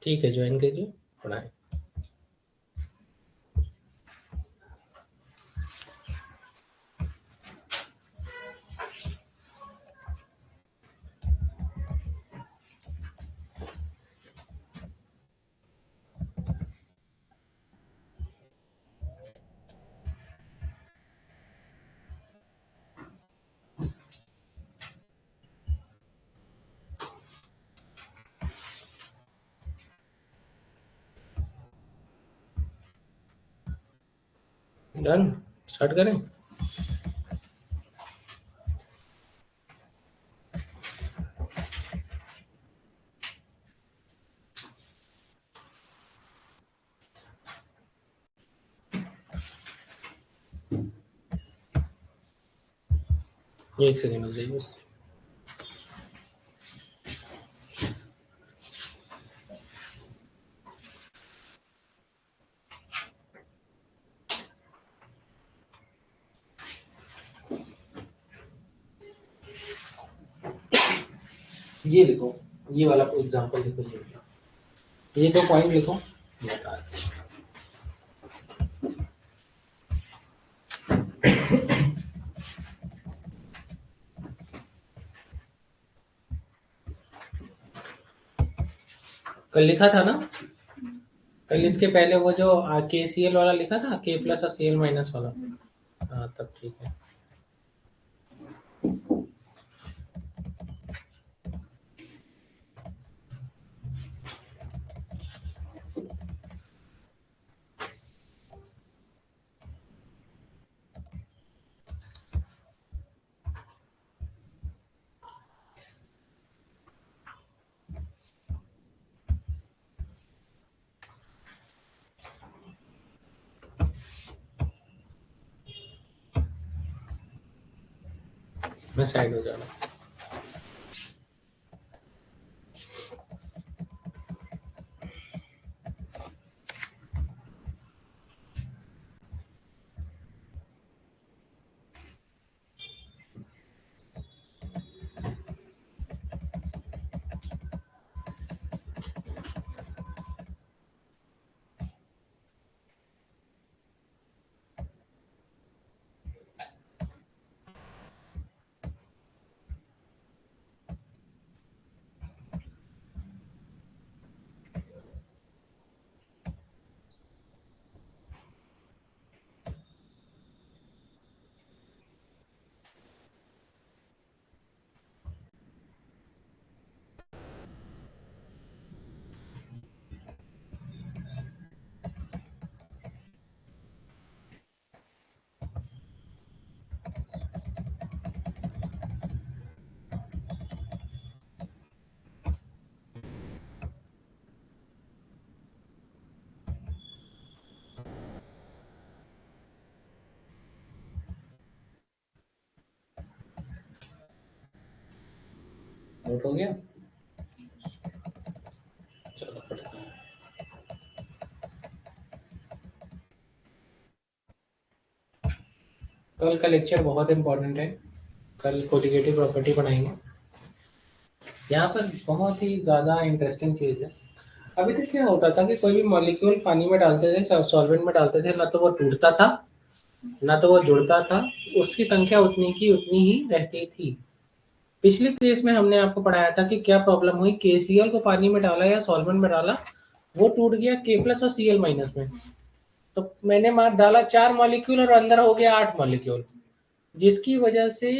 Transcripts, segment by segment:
ठीक है, ज्वाइन कीजिए, पढ़ाएं। डन, स्टार्ट करें। एक सेकेंड हो जाइए बस। ये लिखो, ये वाला एग्जांपल लिखो, ये 2 पॉइंट लिखो। कल लिखा था ना, कल इसके पहले वो जो KCL वाला लिखा था, K प्लस और CL माइनस वाला। हाँ तब ठीक है। मैं साइड हो जाऊंगा। नोट हो गया? चलो पढ़ते हैं। कल का लेक्चर बहुत इंपॉर्टेंट है। कल कोलिगेटिव प्रॉपर्टी पढ़ाएंगे। यहाँ पर बहुत ही ज़्यादा इंटरेस्टिंग चीज़ है। अभी तक क्या होता था कि कोई भी मॉलिक्यूल पानी में डालते थे, सॉल्वेंट में डालते थे, ना तो वो टूटता था ना तो वो जुड़ता था, उसकी संख्या उतनी की उतनी ही रहती थी। पिछले केस में हमने आपको पढ़ाया था कि क्या प्रॉब्लम हुई, KCl को पानी में डाला या सॉल्वेंट में डाला, वो टूट गया K प्लस और Cl माइनस में। तो मैंने मार डाला 4 मॉलिक्यूल और अंदर हो गया 8 मॉलिक्यूल, जिसकी वजह से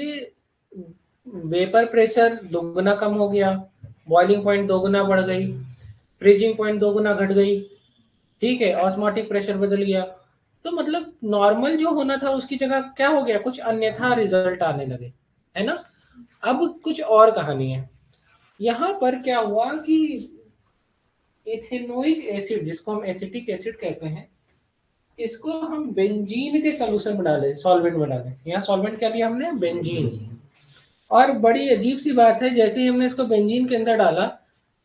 वेपर प्रेशर दोगुना कम हो गया, बॉइलिंग पॉइंट दोगुना बढ़ गई, फ्रीजिंग पॉइंट दोगुना घट गई, ठीक है, ऑस्मोटिक प्रेशर बदल गया। तो मतलब नॉर्मल जो होना था उसकी जगह क्या हो गया, कुछ अन्यथा रिजल्ट आने लगे, है ना। अब कुछ और कहानी है। यहाँ पर क्या हुआ कि इथेनोइक एसिड, जिसको हम एसिटिक एसिड कहते हैं, इसको हम बेंजीन के सोल्यूशन में डाले, सॉल्वेंट में डाले। यहाँ सॉल्वेंट क्या लिया हमने, बेंजीन। और बड़ी अजीब सी बात है, जैसे ही हमने इसको बेंजीन के अंदर डाला,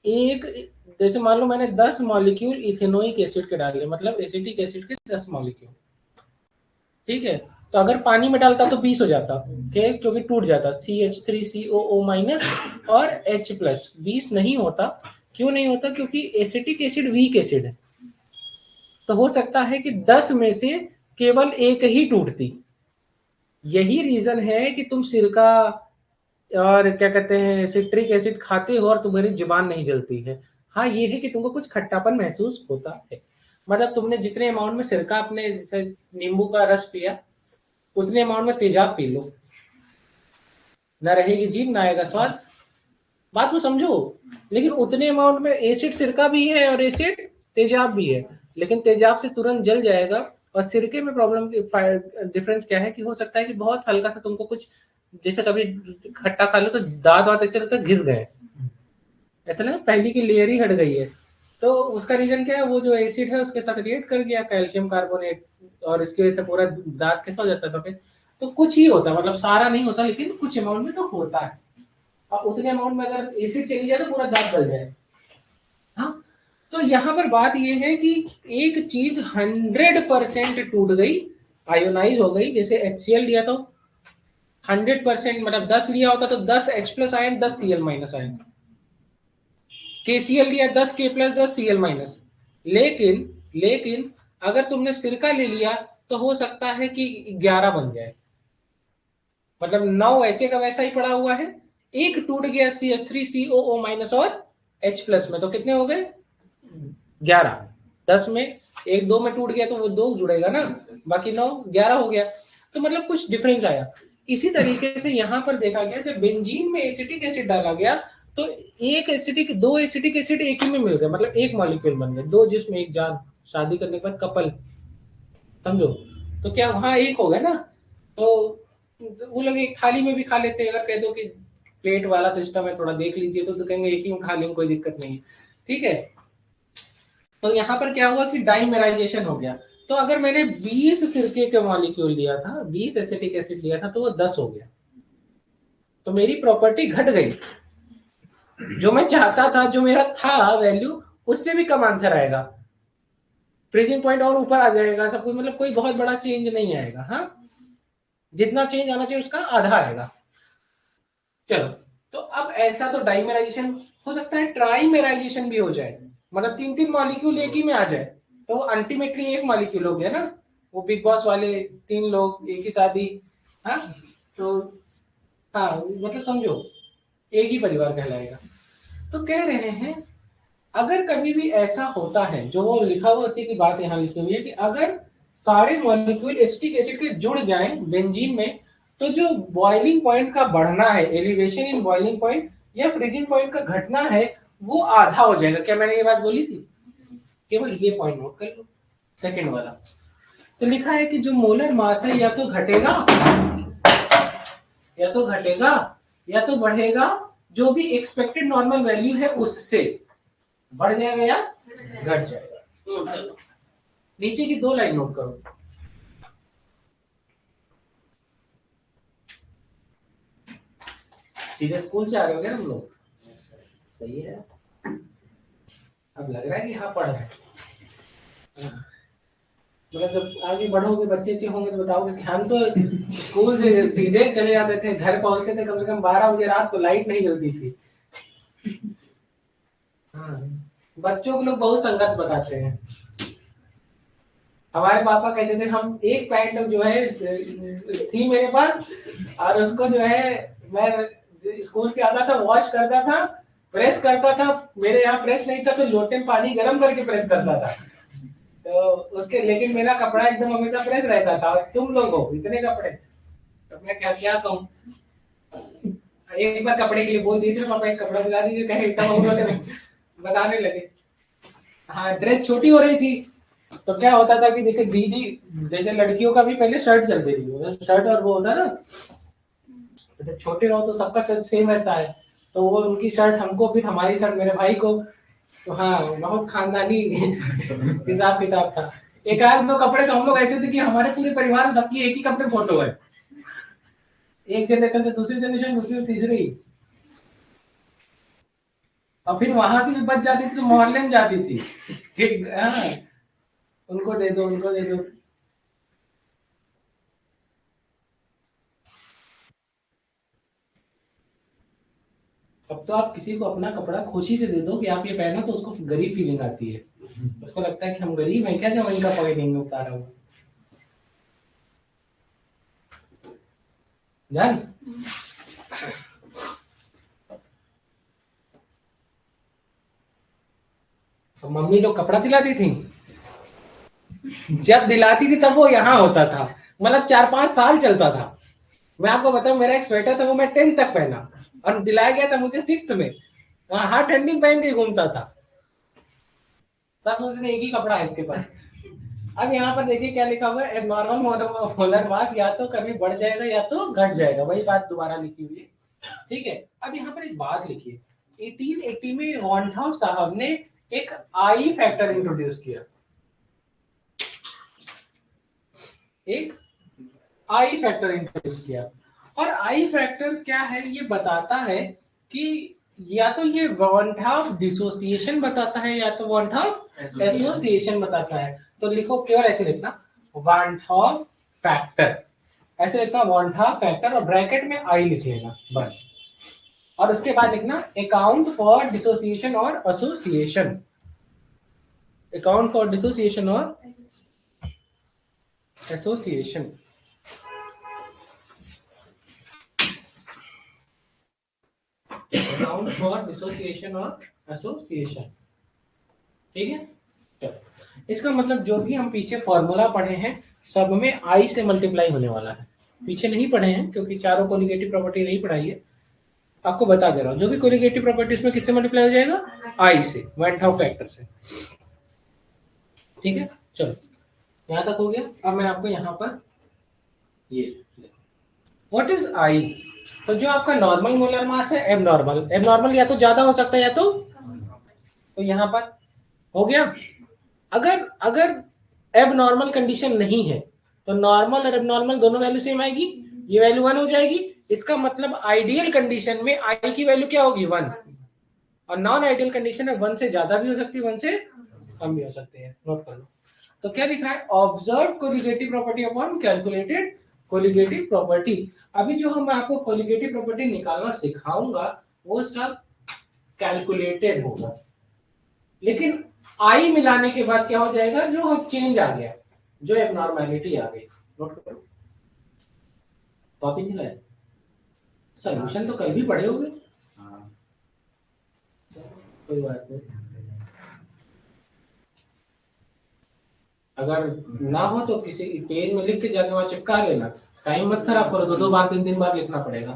एक, जैसे मान लो मैंने 10 मॉलिक्यूल इथेनोइक एसिड के डाले, मतलब एसिटिक एसिड के 10 मॉलिक्यूल, ठीक है। तो अगर पानी में डालता तो 20 हो जाता, क्योंकि टूट जाता, CH3COO माइनस और H प्लस 20 नहीं होता, क्यों नहीं होता? क्योंकि एसिटिक एसिड वीक एसिड है, तो हो सकता है कि 10 में से केवल एक ही टूटती। यही रीजन है कि तुम सिरका और क्या कहते हैं सिट्रिक एसिड खाते हो और तुम्हारी जुबान नहीं जलती है। हाँ, ये है कि तुमको कुछ खट्टापन महसूस होता है। मतलब तुमने जितने अमाउंट में सिरका अपने जैसे नींबू का रस पिया, उतने अमाउंट में तेजाब पी लो, ना रहेगी जीभ ना आएगा स्वाद। बात को समझो। लेकिन उतने अमाउंट में एसिड सिरका भी है और एसिड तेजाब भी है, लेकिन तेजाब से तुरंत जल जाएगा। और सिरके में प्रॉब्लम डिफरेंस क्या है कि हो सकता है कि बहुत हल्का सा तुमको कुछ, जैसे कभी खट्टा खा लो तो दांत वात ऐसे लगता है घिस गए, ऐसा लगा पहली की लेयर ही हट गई है। तो उसका रीजन क्या है? वो जो एसिड है उसके साथ रिएक्ट कर गया कैल्शियम कार्बोनेट, और इसकी वजह से पूरा दांत कैसा हो जाता है सफेद। तो कुछ ही होता है, मतलब सारा नहीं होता, लेकिन कुछ अमाउंट में तो होता है। और उतने अमाउंट में अगर एसिड चली जाए तो पूरा दांत गल जाए। हाँ, तो यहाँ पर बात ये है कि एक चीज 100% टूट गई, आयोनाइज हो गई। जैसे HCl लिया तो 100%, मतलब 10 लिया होता तो 10 H+ ion 10 Cl- ion. KCl लिया 10 K+ 10 Cl-। लेकिन लेकिन अगर तुमने सिरका ले लिया तो हो सकता है कि 11 बन जाए। मतलब 9 ऐसे का वैसा ही पड़ा हुआ है, एक टूट गया CH3COO- और H+ में, तो कितने हो गए? 11। 10 में एक 2 में टूट गया तो वो 2 जुड़ेगा ना, बाकी 9 11 हो गया। तो मतलब कुछ डिफरेंस आया। इसी तरीके से यहां पर देखा गया जब बेंजीन में एसिटिक एसिड डाला गया तो दो एसिटिक एसिड एक ही में मिल गए, मतलब एक मॉलिक्यूल बन गए, दो जिसमें एक जान, शादी करने के बाद कपल, समझो। तो क्या वहां एक हो गया ना? तो वो लोग एक थाली में भी खा लेते हैं। अगर कह दो कि प्लेट वाला सिस्टम है थोड़ा देख लीजिए तो कहेंगे एक ही में खा लेंगे, कोई दिक्कत नहीं है। ठीक है, तो यहाँ पर क्या हुआ कि डाइमेराइजेशन हो गया। तो अगर मैंने 20 सिरके के मॉलिक्यूल लिया था, 20 एसिटिक एसिड लिया था, तो वो 10 हो गया, तो मेरी प्रॉपर्टी घट गई। जो मैं चाहता था, जो मेरा था वैल्यू, उससे भी कम आंसर आएगा, फ्रीजिंग पॉइंट और ऊपर आ जाएगा सब कुछ, मतलब कोई बहुत बड़ा चेंज नहीं आएगा। हाँ, जितना चेंज आना चाहिए उसका आधा आएगा। चलो, तो अब ऐसा तो डाइमेराइजेशन हो सकता है, ट्राइमेराइजेशन भी हो जाए, मतलब 3 3 मॉलिक्यूल एक ही में आ जाए, तो वो अल्टीमेटली एक मॉलिक्यूल हो गया ना। वो बिग बॉस वाले 3 लोग एक ही शादी। हाँ, तो हाँ, मतलब समझो एक ही परिवार कहलाएगा। तो कह रहे हैं अगर कभी भी ऐसा होता है, जो वो लिखा हुआ उसी की बात यहाँ लिखी हुई है कि अगर सारे मॉलिक्यूल एसिटिक एसिड के जुड़ जाएं बेंजीन में, तो जो बॉइलिंग पॉइंट का बढ़ना है, एलिवेशन इन बॉइलिंग पॉइंट या फ्रीजिंग पॉइंट का घटना है, वो आधा हो जाएगा। क्या मैंने ये बात बोली थी? केवल ये पॉइंट नोट कर लो, सेकंड वाला। तो लिखा है कि जो मोलर मास है या तो घटेगा, या तो घटेगा या तो बढ़ेगा, जो भी एक्सपेक्टेड नॉर्मल वैल्यू है उससे बढ़ जाएगा या घट जाएगा। नीचे की 2 लाइन नोट करो। सीधे स्कूल से आ रहे हो क्या तुम लोग? सही है, अब लग रहा है कि हाँ पढ़ रहे हैं। मतलब जब आगे बढ़ोगे, बच्चे अच्छे होंगे, तो बताओगे कि हम तो स्कूल से सीधे चले जाते थे, घर पहुंचते थे कम से कम 12 बजे रात को, लाइट नहीं जलती थी। हाँ, बच्चों को लोग बहुत संघर्ष बताते हैं। हमारे पापा कहते थे, हम एक पैंट जो है थी मेरे पास, और उसको जो है मैं स्कूल से आता था, वॉश करता था, प्रेस करता था। मेरे यहाँ प्रेस नहीं था तो लोटे में पानी गर्म करके प्रेस करता था। तो उसके, लेकिन मेरा कपड़ा एकदम हमेशा प्रेस रहता था, और तुम लोग हो इतने कपड़े, तो मैं क्या क्या कहूँ। एक बार कपड़े के लिए बोल दी थी पापा, एक कपड़ा दिला दीजिए, कहे एकदम हम लोग बताने लगे। हाँ, ड्रेस छोटी हो रही थी, तो क्या होता था कि जैसे दीदी, जैसे लड़कियों का भी पहले शर्ट चलती थी, शर्ट और वो होता है ना, तो जब छोटे रहो तो सबका सेम रहता है, तो वो उनकी शर्ट हमको, फिर हमारी शर्ट मेरे भाई को। तो हाँ, बहुत खानदानी हिसाब किताब था। एक आध दो कपड़े तो हम लोग ऐसे थे कि हमारे पूरे परिवार में सबकी एक ही कपड़े फोटो है, एक जनरेशन से दूसरी जनरेशन, दूसरी से तीसरी। और फिर वहां से भी बच जाती थी तो मोहल्ले में जाती थी कि हाँ, उनको दे दो, उनको दे दो। अब अब तो आप किसी को अपना कपड़ा खुशी से दे दो कि आप ये पहनो तो उसको गरीब फीलिंग आती है, उसको लगता है कि हम गरीब हैं क्या जो इनका पॉकेट नहीं उतारा हुआ जान। तो मम्मी लोग कपड़ा दिलाती थी, जब दिलाती थी तब वो यहाँ होता था, मतलब 4-5 साल चलता था। मैं आपको बताऊं, मेरा एक स्वेटर था वो मैं 10th तक पहना और दिलाया गया था मुझे 6th में, हर ठंडी पहन के घूमता था, सब सोचते एक ही कपड़ा है इसके पास। अब यहाँ पर देखिए क्या लिखा हुआ है, नॉर्मल मोलर मास या तो कभी बढ़ जाएगा या तो घट जाएगा, वही बात दोबारा लिखी हुई है, ठीक है। अब यहाँ पर एक बात लिखिए, 1880 में वॉन्टहाउ साहब ने एक आई फैक्टर इंट्रोड्यूस किया, एक आई फैक्टर इंट्रोड्यूस किया। और आई फैक्टर क्या है, ये बताता है कि या तो ये वांट ऑफ डिसोसिएशन बताता है या तो वांट ऑफ एसोसिएशन बताता है। तो लिखो, केवल ऐसे लिखना वांट ऑफ फैक्टर, ऐसे लिखना वांट ऑफ फैक्टर और ब्रैकेट में आई लिख लेना बस, और उसके बाद लिखना अकाउंट फॉर डिसोसिएशन और एसोसिएशन, अकाउंट फॉर डिसोसिएशन और एसोसिएशन। अकाउंट फॉर डिसोसिएशन और एसोसिएशन, ठीक है। चलो, इसका मतलब जो भी हम पीछे फॉर्मूला पढ़े हैं सब में आई से मल्टीप्लाई होने वाला है, पीछे नहीं पढ़े हैं क्योंकि चारों कोलिगेटिव प्रॉपर्टी नहीं पढ़ाई है, आपको बता दे रहा हूँ, जो भी कोलिगेटिव प्रॉपर्टी उसमें किससे मल्टीप्लाई हो जाएगा, आई से, वांट ऑफ फैक्टर से, ठीक है। चलो यहाँ तक हो गया। अब मैं आपको यहाँ पर ये व्हाट इज आई, तो जो आपका नॉर्मल मोलर मास है, एबनॉर्मल, एबनॉर्मल या तो ज्यादा हो सकता है या तो यहाँ पर हो गया। अगर अगर एबनॉर्मल कंडीशन नहीं है तो नॉर्मल और एबनॉर्मल दोनों वैल्यू सेम आएगी, ये वैल्यू 1 हो जाएगी, इसका मतलब आइडियल कंडीशन में आई की वैल्यू क्या होगी 1, और नॉन आइडियल कंडीशन में 1 से ज्यादा भी हो सकती है 1 से कम भी हो सकती है, नोट कर लो। तो क्या लिखा है, observe colligative property upon calculated colligative property. अभी जो हम आपको कोलिगेटिव प्रॉपर्टी निकालना सिखाऊंगा वो सब कैलकुलेटेड होगा, लेकिन आई मिलाने के बाद क्या हो जाएगा, जो चेंज आ गया, जो एबनॉर्मैलिटी आ गई, नोट करो। टॉपिक है सॉल्यूशन तो कल भी पढ़े होगे, कोई बात नहीं, अगर ना हो तो किसी पेज में लिख के जाके वहां चिपका लेना, टाइम मत खराब करो, 2-2 बार 3-3 बार लिखना पड़ेगा,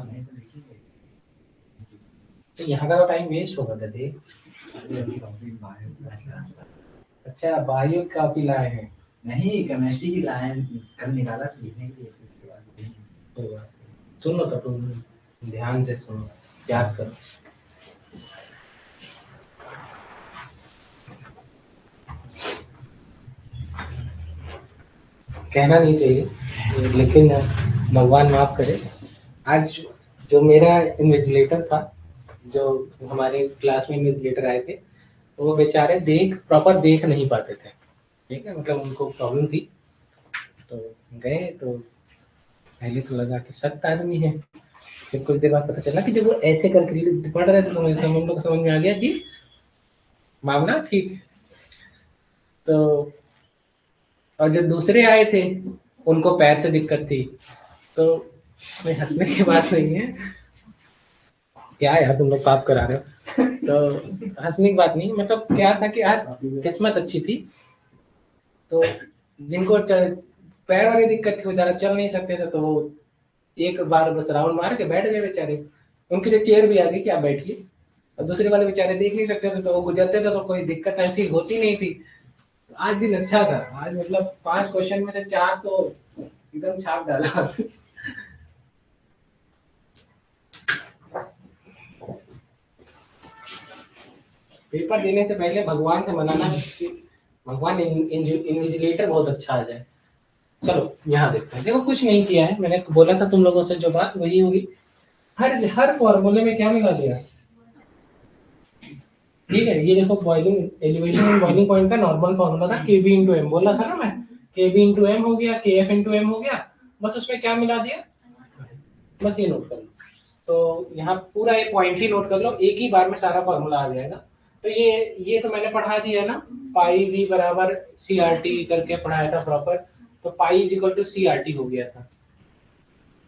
तो यहाँ का तो टाइम वेस्ट होगा दीदी। अच्छा बायो कॉपी लाए हैं, नहीं केमिस्ट्री की लाए हैं, कल निकाला लिखने के लिए। सुनो तो तुम ध्यान से सुनो, याद करो। कहना नहीं चाहिए लेकिन भगवान माफ करे, आज जो मेरा इन्विजिलेटर था, जो हमारे क्लास में इन्विजिलेटर आए थे, तो वो बेचारे प्रॉपर देख नहीं पाते थे, ठीक है, मतलब उनको प्रॉब्लम थी, तो गए तो पहले तो लगा कि सख्त आदमी है, फिर कुछ देर बाद पता चला कि जब वो ऐसे करके पढ़ रहे थे तो मुझे हम लोग को समझ में आ गया कि मामला ठीक। तो और जब दूसरे आए थे उनको पैर से दिक्कत थी, तो मैं हंसने की बात नहीं है, क्या यार तुम लोग पाप करा रहे हो, तो हंसने की बात नहीं, मतलब क्या था कि आज किस्मत अच्छी थी, तो जिनको पैर वाली दिक्कत थी बेचारा चल नहीं सकते थे, तो वो एक बार बस राउंड मार के बैठ गए बेचारे, उनके लिए चेयर भी आ गई कि आप बैठिए, और दूसरे वाले बेचारे देख नहीं सकते थे तो वो गुजरते थे, तो कोई दिक्कत ऐसी होती नहीं थी। आज दिन अच्छा था, आज मतलब 5 क्वेश्चन में से 4 तो एकदम छाप डाला। पेपर देने से पहले भगवान से मनाना कि भगवान इन्विजिलेटर बहुत अच्छा आ जाए। चलो यहाँ देखते हैं, देखो कुछ नहीं किया है, मैंने बोला था तुम लोगों से जो बात वही हुई, हर फॉर्मूले में क्या मिला दिया, ठीक है। ये देखो boiling elevation and boiling point का नॉर्मल फॉर्मूला था Kb इंटू एम, बोला था ना मैं, Kb इंटू एम हो गया, Kf इंटू एम हो गया, बस उसमें क्या मिला दिया, बस ये नोट कर लो। तो यहाँ पूरा एक पॉइंट ही नोट कर लो, एक ही बार में सारा फॉर्मूला आ जाएगा। तो ये तो मैंने पढ़ा दिया ना, पाई वी बराबर सी आर टी करके पढ़ाया था प्रॉपर। तो pi is equal to C R T हो गया था,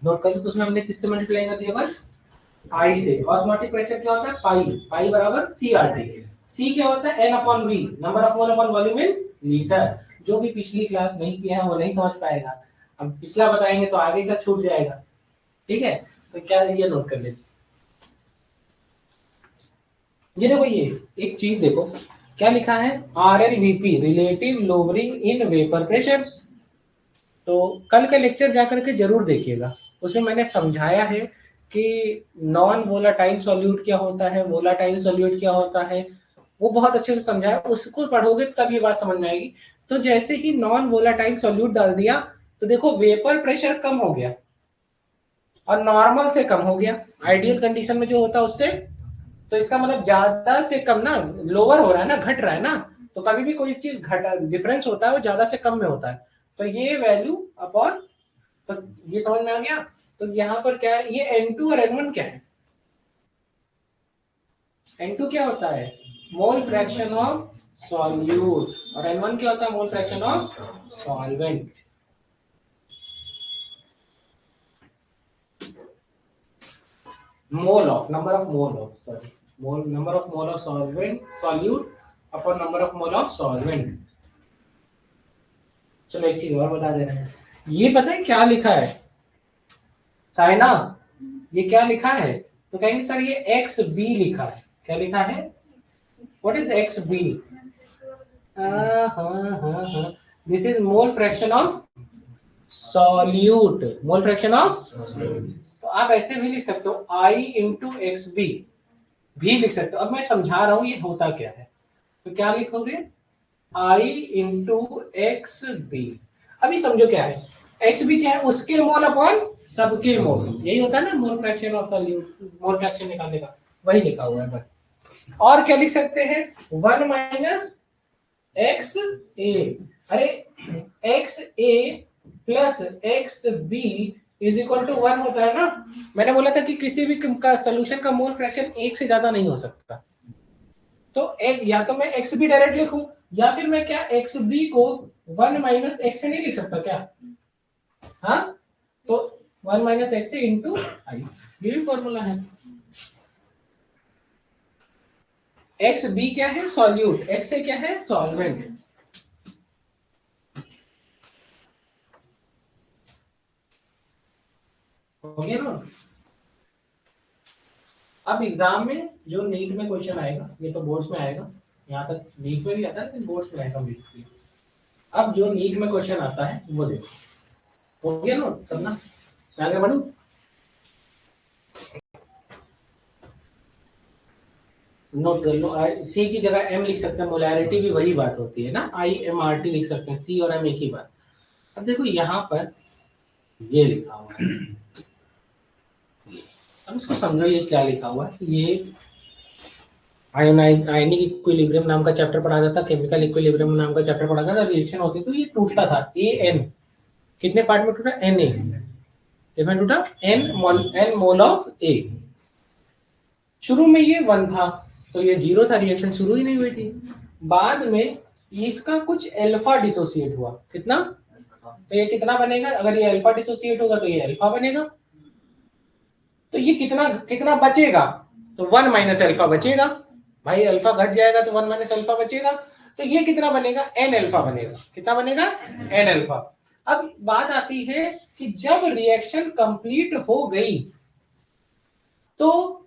नोट कर लो। तो उसमें हमने किससे मल्टीप्लाई कर दिया, बस आई से। ऑस्मोटिक प्रेशर क्या होता है, पाई, पाई बराबर सी आर टी। सी क्या होता है, n upon V, number of mole upon volume in litre. जो भी पिछली क्लास नहीं किया है वो नहीं समझ पाएगा, अब पिछला बताएंगे तो आगे का छूट जाएगा। ठीक है, तो क्या ये नोट कर लीजिए। ये देखो, ये एक चीज देखो क्या लिखा है, R L V P, relative lowering in vapour pressure. तो कल का लेक्चर जाकर के जरूर देखिएगा, उसमें मैंने समझाया है कि नॉन वोलाटाइल सॉल्यूट क्या होता है, वोलाटाइल सॉल्यूट क्या होता है, वो बहुत अच्छे से समझाया। उसको पढ़ोगे तब ये बात समझ में आएगी। तो जैसे ही नॉन वोलाटाइल सॉल्यूट डाल दिया तो देखो वेपर प्रेशर कम हो गया और नॉर्मल से कम हो गया, आइडियल कंडीशन में जो होता है उससे। तो इसका मतलब ज्यादा से कम ना, लोअर हो रहा है ना, घट रहा है ना। तो कभी भी कोई चीज घटा डिफरेंस होता है वो ज्यादा से कम में होता है। तो ये वैल्यू अपॉन, तो ये समझ में आ गया। तो यहाँ पर क्या है, ये N2 और N1 क्या है, N2 क्या होता है, मोल फ्रैक्शन ऑफ सॉल्यूट, और N1 क्या होता है, मोल fraction of solvent. Mole of, number of mole of, sorry, mole, number of mole of solvent, solute upon number of mole of solvent. चलो एक चीज और बता दे रहे हैं, ये पता है क्या लिखा है साइना, ये क्या लिखा है, तो कहेंगे सर ये एक्स बी लिखा है। क्या लिखा है, what is x b, this is mole fraction of solute, mole fraction of. तो आप ऐसे भी लिख सकते हो आई इंटू एक्स बी भी लिख सकते हो। अब मैं समझा रहा हूं ये होता क्या है, तो क्या लिखोगे, आई इंटू एक्स बी। अभी समझो क्या है, एक्स बी क्या है, उसके मोल अपॉन सबके मोल, यही होता है ना मोल फ्रैक्शन और सॉल्यूट, मोल फ्रैक्शन निकालने का, वही लिखा हुआ है बस। और क्या लिख सकते हैं, 1 माइनस एक्स ए, अरे x A plus x b is equal to 1 होता है ना। मैंने बोला था कि किसी भी का सोल्यूशन का मोल फ्रैक्शन एक से ज्यादा नहीं हो सकता। तो एक, या तो मैं एक्स बी डायरेक्ट लिखूं, या फिर मैं क्या एक्स बी को 1 माइनस एक्स से नहीं लिख सकता क्या, हाँ, तो 1 माइनस एक्स से इंटू आई, ये भी फॉर्मूला है। एक्स बी क्या है, सॉल्यूट, एक्स से क्या है, सॉल्वेंट। हो गया ना। अब एग्जाम में जो नीट में क्वेश्चन आएगा, ये तो बोर्ड्स में आएगा, यहाँ तक नीट में भी आता है लेकिन बोर्ड्स में आएगा बेसिकली। अब जो नीट में क्वेश्चन आता है वो देखो, हो गया ना करना, मैं आगे बढ़ूं। नोट कर लो, सी की जगह एम लिख सकते हैं, मोलैरिटी भी वही बात होती है ना, आई एम आर टी लिख सकते हैं, सी और एम एक ही बात। अब देखो यहाँ पर ये लिखा हुआ है, अब इसको समझो ये क्या लिखा हुआ है। ये आयनिक इक्विलिब्रियम नाम का चैप्टर पढ़ा था, केमिकल इक्विलिब्रियम नाम का चैप्टर पढ़ा था, रिएक्शन होती तो ये टूटता था, ए एन, कितने पार्ट में टूटा, एन ए, कितना टूटा, एन मोल ऑफ ए। शुरू में ये 1 था तो ये 0 था, रिएक्शन शुरू ही नहीं हुई थी। बाद में इसका कुछ अल्फा डिसोसिएट हुआ, कितना, तो ये कितना बनेगा, अगर ये अल्फा डिसोसिएट होगा तो ये अल्फा बनेगा। तो ये कितना कितना बचेगा, तो 1 माइनस अल्फा बचेगा, भाई अल्फा घट जाएगा तो 1 माइनस अल्फा बचेगा। तो ये कितना बनेगा, एन अल्फा बनेगा, कितना बनेगा, एन अल्फा। अब बात आती है कि जब रिएक्शन कंप्लीट हो गई तो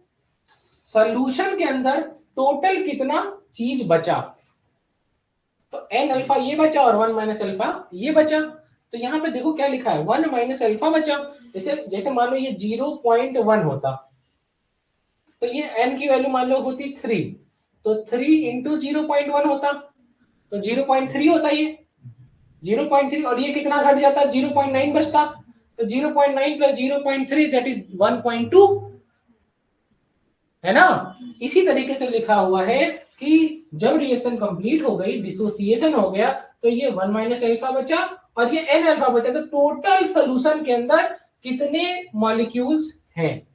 सॉल्यूशन के अंदर टोटल कितना चीज बचा, तो एन अल्फा ये बचा और 1 माइनस अल्फा ये बचा। तो यहाँ पे देखो क्या लिखा है, 1 माइनस अल्फा बचा। जैसे जैसे मान लो ये 0.1 होता तो ये n की वैल्यू मान लो होती 3, तो 3 इंटू 0.1 होता, तो 0.3 होता ये 0.3, और ये कितना घट जाता, 0.9 बचता, तो 0.9 प्लस 0.3 दैट इज 1.2, है ना। इसी तरीके से लिखा हुआ है कि जब रिएक्शन कंप्लीट हो गई, डिसोसिएशन हो गया, तो ये 1 माइनस अल्फा बचा और ये n अल्फा बचा। तो टोटल सॉल्यूशन के अंदर कितने मॉलिक्यूल्स हैं,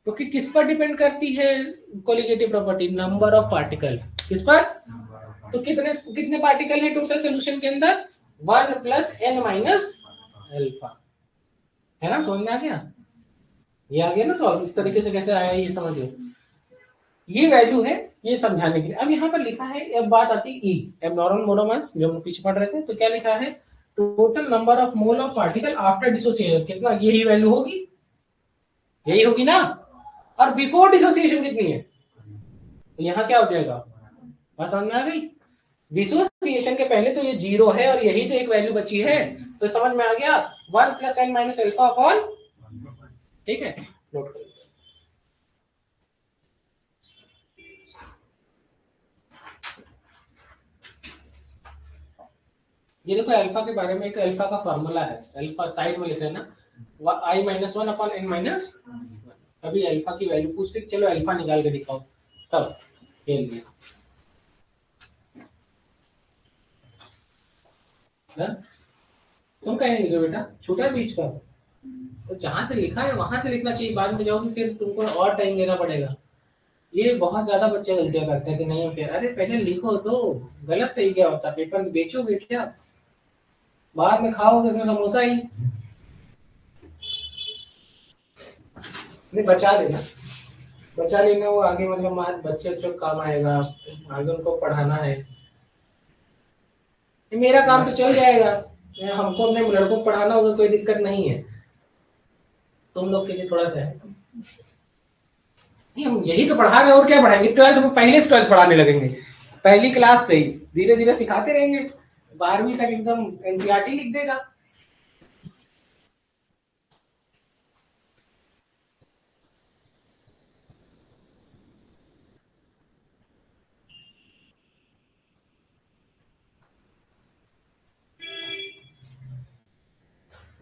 क्योंकि किस पर डिपेंड करती है colligative property? Number of particle. किस पर? तो कितने कितने पार्टिकल है टोटल सोल्यूशन के अंदर? 1 प्लस n माइनस अल्फा, है ना? समझ में आ गया? ये आ गया ना सॉल्व? इस तरीके से कैसे आया ये समझ लो। ये वैल्यू है ये समझाने के लिए। अब यहाँ पर लिखा है, अब बात आती है ई, एबनॉर्मल मोनोमर्स, जो हम पीछे पढ़ रहे थे। तो क्या लिखा है? Total number of mole of particle after dissociation कितना? यही वैल्यू होगी, यही होगी ना? और बिफोर डिसोसिएशन कितनी है? तो यहाँ क्या हो जाएगा? बात समझ में आ गई? डिसोसिएशन के पहले तो ये 0 है और यही तो एक वैल्यू बची है। तो समझ में आ गया? 1 plus n minus alpha upon, ठीक है, नोट करो। ये देखो अल्फा के बारे में एक अल्फा का फॉर्मूला है, अल्फा साइड में लिख रहे ना, i minus 1 upon n minus. अभी अल्फा की वैल्यू पूछते, चलो अल्फा निकाल के दिखाओ तब खेल लिया। तुम कहीं लिखो बेटा, छोटा बीच का, तो जहां से लिखा है वहां से लिखना चाहिए। बाद में जाओगे फिर तुमको और टाइम देना पड़ेगा। ये बहुत ज्यादा बच्चे गलतियां करते हैं कि नहीं फिर, अरे पहले लिखो तो। गलत सही क्या होता है? पेपर बेचोगे क्या? बाद में खाओगे उसमें समोसा ही। नहीं, बचा लेना, बचा लेना, वो आगे मतलब बच्चे बच्चों को काम आएगा, आगे उनको पढ़ाना है। मेरा काम तो चल जाएगा, हमको अपने लड़कों को पढ़ाना होगा, कोई दिक्कत नहीं है। तुम लोग के लिए थोड़ा सा है। नहीं, हम यही तो पढ़ा रहे हैं, और क्या पढ़ाएंगे? 12th में पहले से 12th पढ़ाने लगेंगे, पहली क्लास से ही धीरे धीरे सिखाते रहेंगे। 12वीं तक एकदम एनसीईआरटी लिख देगा।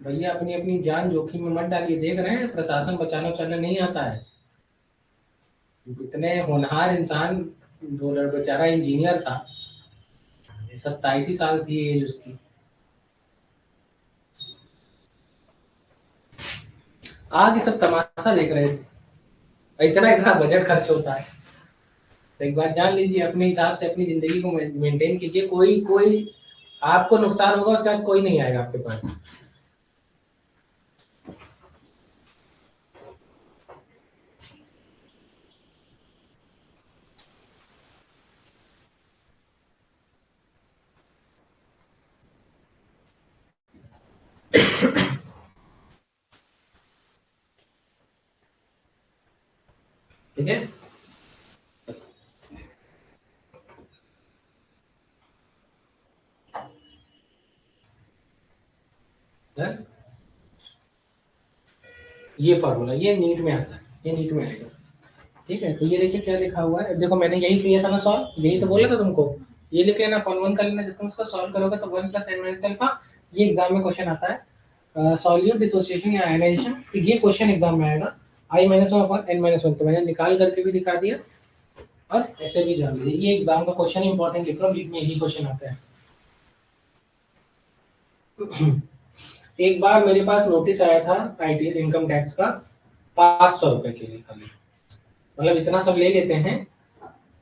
भैया अपनी अपनी जान जोखिम में मत डालिए। देख रहे हैं प्रशासन बचाना उचाना नहीं आता है। इतने होनहार इंसान, वो बेचारा इंजीनियर था, 27 ही साल थी एज उसकी। आगे सब तमाशा देख रहे थे, इतना इतना बजट खर्च होता है। तो एक बात जान लीजिए, अपने हिसाब से अपनी जिंदगी को मेंटेन कीजिए। कोई कोई आपको नुकसान होगा उसका कोई नहीं आएगा आपके पास। ठीक है, ये फॉर्मूला ये नीट में आता है, ये नीट में आएगा। ठीक है, तो ये देखिए क्या लिखा हुआ है। देखो मैंने यही किया था ना सॉल्व, यही तो बोला था तुमको। ये लिख लेना, फॉर्म 1 कर लेना। जब तुम इसको सॉल्व करोगे तो 1 प्लस n माइनस अल्फा, ये एग्जाम में क्वेश्चन आता है। सॉल्यूट डिसोसिएशन या आयनाइजेशन, तो ये क्वेश्चन एग्जाम में आएगा। i minus 1 upon n minus 1, तो मैंने निकाल करके भी दिखा दिया और ऐसे भी जान लीजिए। ये एग्जाम का क्वेश्चन इंपॉर्टेंट लिख लो, नीट में यही क्वेश्चन आता है। एक बार मेरे पास नोटिस आया था आईटी इनकम टैक्स का, 500 रुपए के लिए खाली। मतलब इतना सब ले लेते हैं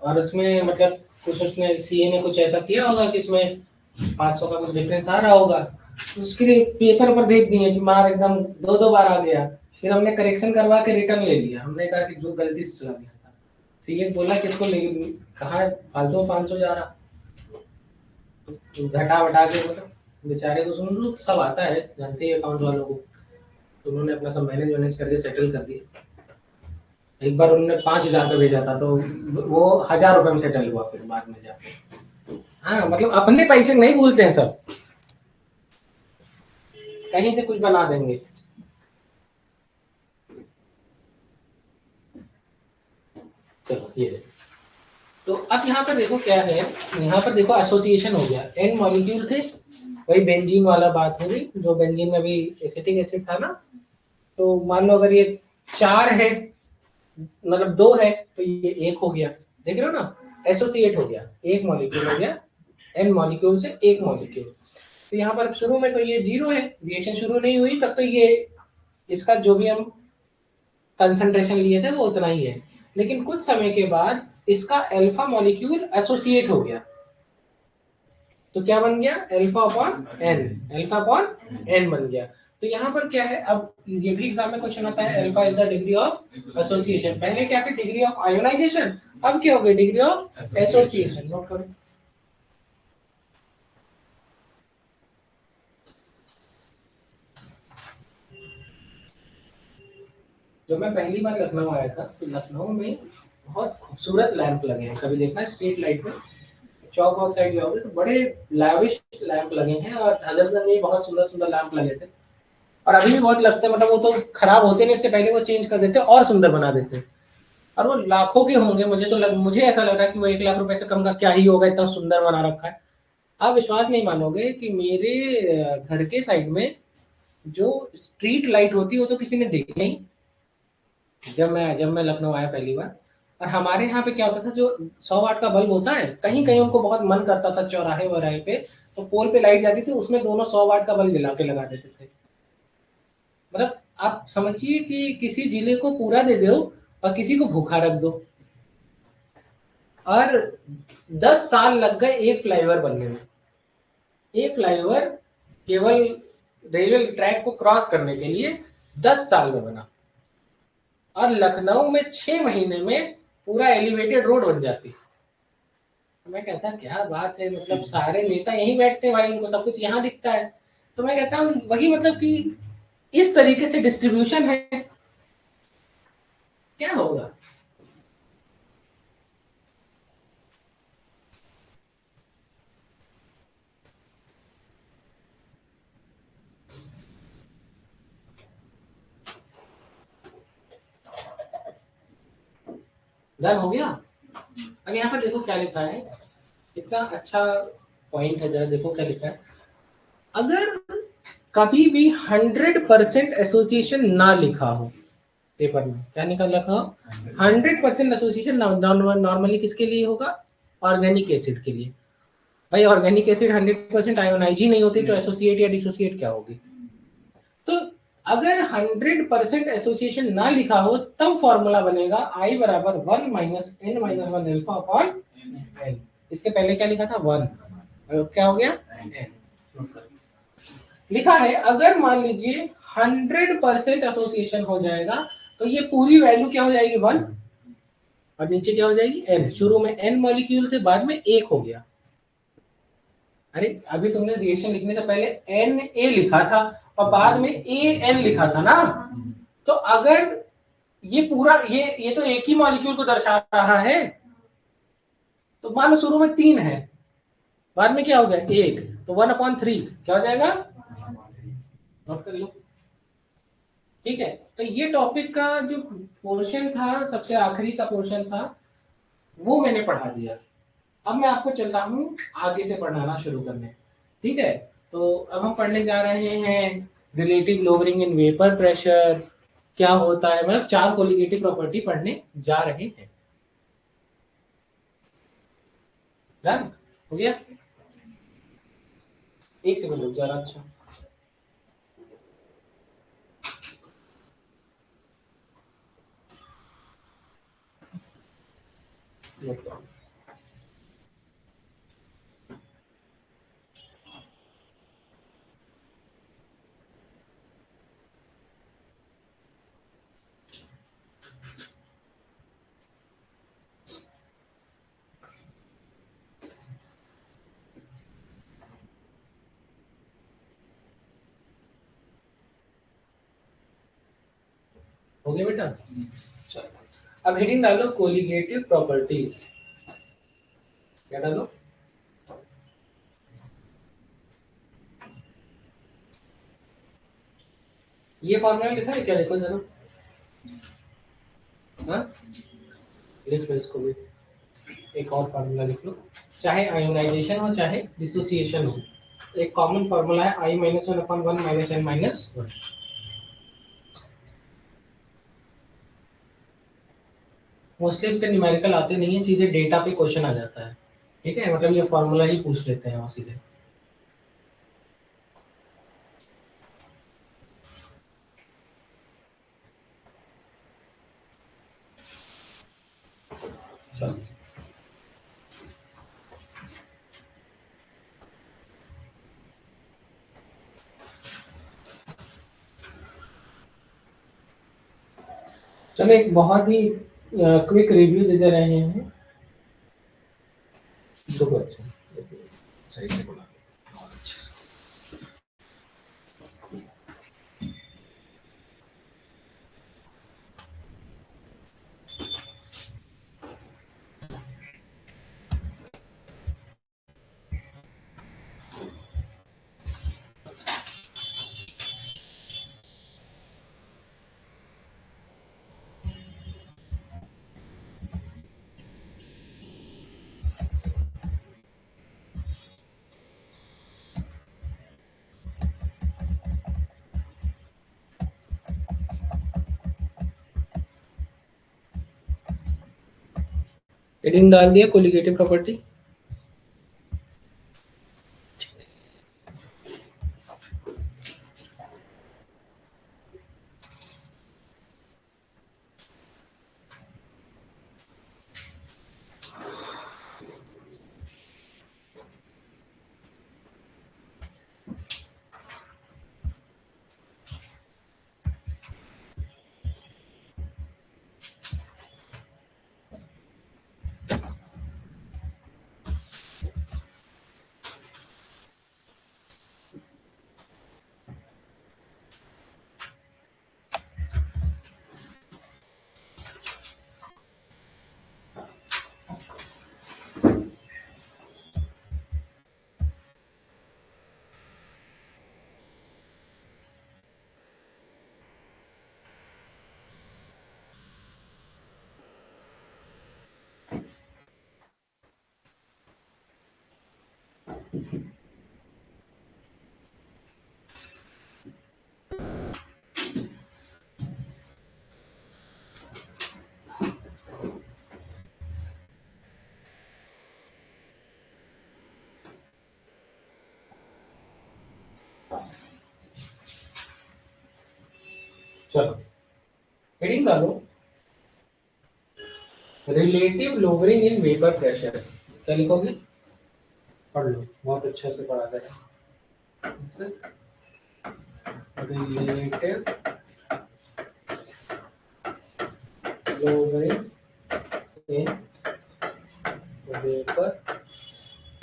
और उसमें मतलब कुछ उसने सीए ने कुछ ऐसा किया होगा कि इसमें 500 का कुछ डिफरेंस आ रहा होगा, तो उसके लिए पेपर पर भेज दिए कि मार एकदम 2 बार आ गया। फिर हमने करेक्शन करवा के रिटर्न ले लिया। हमने कहा कि जो गलती से चला गया था। सीए बोला कि इसको कहा फालतू 500 जा रहा, तो घटा वटा के मतलब बेचारे को सुन लो, सब आता है, जानते हैं अकाउंट वालों को। तो उन्होंने अपना सब मैनेज वैनेज करके सेटल कर दिया। एक बार उन्होंने 5,000 का भेजा था, तो वो 1,000 रुपए में सेटल हुआ फिर बाद में जाके। हाँ, मतलब अपने पैसे नहीं भूलते हैं सब, कहीं से कुछ बना देंगे। चलो ये देखो, तो अब यहाँ पर देखो क्या है, यहाँ पर देखो एसोसिएशन हो गया, एन मॉलिक्यूल थे, वही बेंजीन वाला बात हो गई, जो बेंजीन में भी एसिटिक एसिड था ना। तो मान लो अगर ये 4 है, मतलब 2 है, तो ये 1 हो गया। देख रहे हो ना, एसोसिएट हो गया, एक मॉलिक्यूल हो गया, एन मॉलिक्यूल से एक मॉलिक्यूल। तो यहाँ पर शुरू में तो ये 0 है, रिएक्शन शुरू नहीं हुई तब तो ये इसका जो भी हम कंसंट्रेशन लिए थे वो उतना ही है, लेकिन कुछ समय के बाद इसका अल्फा मॉलिक्यूल एसोसिएट हो गया, तो क्या बन गया, alpha upon n, alpha upon n बन गया। तो यहाँ पर क्या है, अब ये भी एग्जाम में क्वेश्चन आता है, alpha is the degree of association. पहले क्या थी, डिग्री ऑफ आयोनाइजेशन, अब क्या हो गई, डिग्री ऑफ एसोसिएशन। नोट करो। जब मैं पहली बार लखनऊ आया था तो लखनऊ में बहुत खूबसूरत लैंप लगे हैं, कभी देखना स्ट्रीट लाइट में, चौक वॉक साइड जाओगे तो बड़े लाविश लैंप लगे हैं, और हजरतगंज में बहुत सुंदर सुंदर लैंप लगे थे, और अभी भी बहुत लगते हैं, मतलब वो तो खराब होते नहीं, इससे पहले वो चेंज कर देते और सुंदर बना देते, और वो लाखों के होंगे। मुझे ऐसा लग रहा है कि वो 1 लाख रुपए से कम का क्या ही होगा, इतना सुंदर बना रखा है। आप विश्वास नहीं मानोगे कि मेरे घर के साइड में जो स्ट्रीट लाइट होती है वो तो किसी ने देखी नहीं, जब मैं लखनऊ आया पहली बार। और हमारे यहाँ पे क्या होता था, जो 100 वाट का बल्ब होता है, कहीं कहीं उनको बहुत मन करता था चौराहे वराहे पे, तो पोल पे लाइट जाती थी, उसमें दोनों 100 वाट का बल्ब जला के लगा देते थे। मतलब आप समझिए कि किसी जिले को पूरा दे दो और किसी को भूखा रख दो। और 10 साल लग गए एक फ्लाईओवर बनने में, एक फ्लाईओवर केवल रेलवे ट्रैक को क्रॉस करने के लिए 10 साल में बना, और लखनऊ में 6 महीने में पूरा एलिवेटेड रोड बन जाती। मैं कहता क्या बात है, मतलब सारे नेता यहीं बैठते हैं भाई, उनको सब कुछ यहाँ दिखता है। तो मैं कहता हूँ वही, मतलब कि इस तरीके से डिस्ट्रीब्यूशन है, क्या होगा। डन हो गया। अब यहाँ पर देखो क्या लिखा है, इतना अच्छा पॉइंट है, जरा देखो क्या लिखा है। अगर कभी भी 100% एसोसिएशन ना लिखा हो पेपर में, क्या निकल रखा हो, 100% एसोसिएशन नॉर्मली किसके लिए होगा, ऑर्गेनिक एसिड के लिए। भाई ऑर्गेनिक एसिड 100% आयोनाइज ही नहीं होती तो एसोसिएट या डिसोसिएट क्या होगी। तो अगर 100% एसोसिएशन ना लिखा हो तब फॉर्मूला बनेगा I बराबर 1 minus n minus 1 alpha upon n। इसके पहले क्या लिखा था, 1, क्या हो गया n। लिखा है अगर मान लीजिए 100% एसोसिएशन हो जाएगा तो ये पूरी वैल्यू क्या हो जाएगी, 1, और नीचे क्या हो जाएगी n। शुरू में n मॉलिक्यूल थे, बाद में 1 हो गया। अरे अभी तुमने रिएक्शन लिखने से पहले Na लिखा था और बाद में An लिखा था ना, तो अगर ये पूरा ये तो एक ही मॉलिक्यूल को दर्शा रहा है, तो मान लो शुरू में 3 है, बाद में क्या हो गया 1, तो 1/3 क्या हो जाएगा, नोट कर लो। ठीक है, तो ये टॉपिक का जो पोर्शन था, सबसे आखिरी का पोर्शन था, वो मैंने पढ़ा दिया। अब मैं आपको चलता हूँ आगे से पढ़ाना शुरू करने। ठीक है, तो अब हम पढ़ने जा रहे हैं relative lowering in vapour pressure, क्या होता है, मतलब 4 कोलिगेटिव प्रॉपर्टी पढ़ने जा रहे हैं। डन हो गया, एक सेकंड रुक जरा। अच्छा हो गया बेटा, चलो अब हेडिंग डालो कोलिगेटिव प्रॉपर्टीज। क्या डालो, ये फॉर्मूला लिखा है क्या, लिखो जरा। हाँ लिख लो इसको भी, एक और फार्मूला लिख लो, चाहे आयोनाइजेशन हो चाहे डिसोसिएशन हो, एक कॉमन फार्मूला है I minus 1/1 minus n minus 1। Mostly इस पे न्यूमेरिकल आते नहीं है, सीधे डेटा पे क्वेश्चन आ जाता है। ठीक है, मतलब ये फॉर्मूला ही पूछ लेते हैं वो सीधे। चलो चलो एक बहुत ही क्विक रिव्यू दे रहे हैं। देखो अच्छा सही से बोला, बहुत अच्छे से। हेडिंग डाल दिया कोलिगेटिव प्रॉपर्टी। चलो हेडिंग डालो relative lowering in vapour pressure. क्या लिखोगे? पढ़ लो, बहुत अच्छे से पढ़ा था। Relative lowering in vapour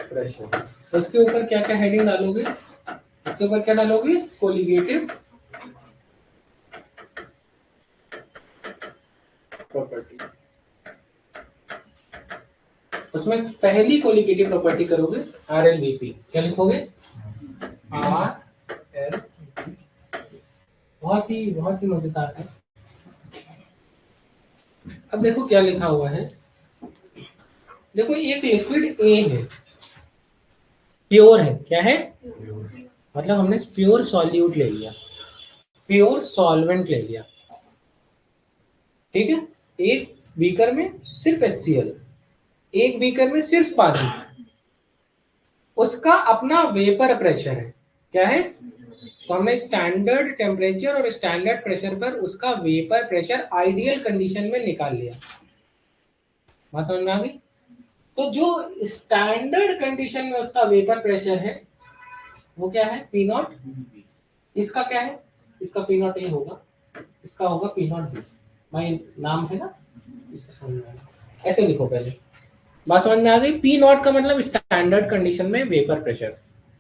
pressure. तो इसके ऊपर क्या क्या हेडिंग डालोगे? इसके ऊपर क्या डालोगे? Colligative property. उसमें पहली कोलिगेटिव प्रॉपर्टी करोगे RLVP। क्या लिखोगे? RL। बहुत ही मजेदार है। अब देखो क्या लिखा हुआ है। देखो एक लिक्विड ए है, प्योर है। क्या है? मतलब हमने प्योर सॉल्यूट ले लिया, प्योर सॉल्वेंट ले लिया, ठीक है। एक बीकर में सिर्फ HCl, एक बीकर में सिर्फ पानी, उसका अपना वेपर प्रेशर है। क्या है? तो हमने स्टैंडर्ड टेम्परेचर और स्टैंडर्ड प्रेशर पर उसका वेपर प्रेशर आइडियल कंडीशन में निकाल लिया। बात समझ में आ गई? तो जो स्टैंडर्ड कंडीशन में उसका वेपर प्रेशर है वो क्या है? P0। इसका क्या है? इसका P0 नहीं होगा, इसका होगा P0B। भाई नाम है ना, इसे समझ में आया। ऐसे लिखो पहले। बात समझ में आ गई? P0 का मतलब स्टैंडर्ड कंडीशन में वेपर प्रेशर।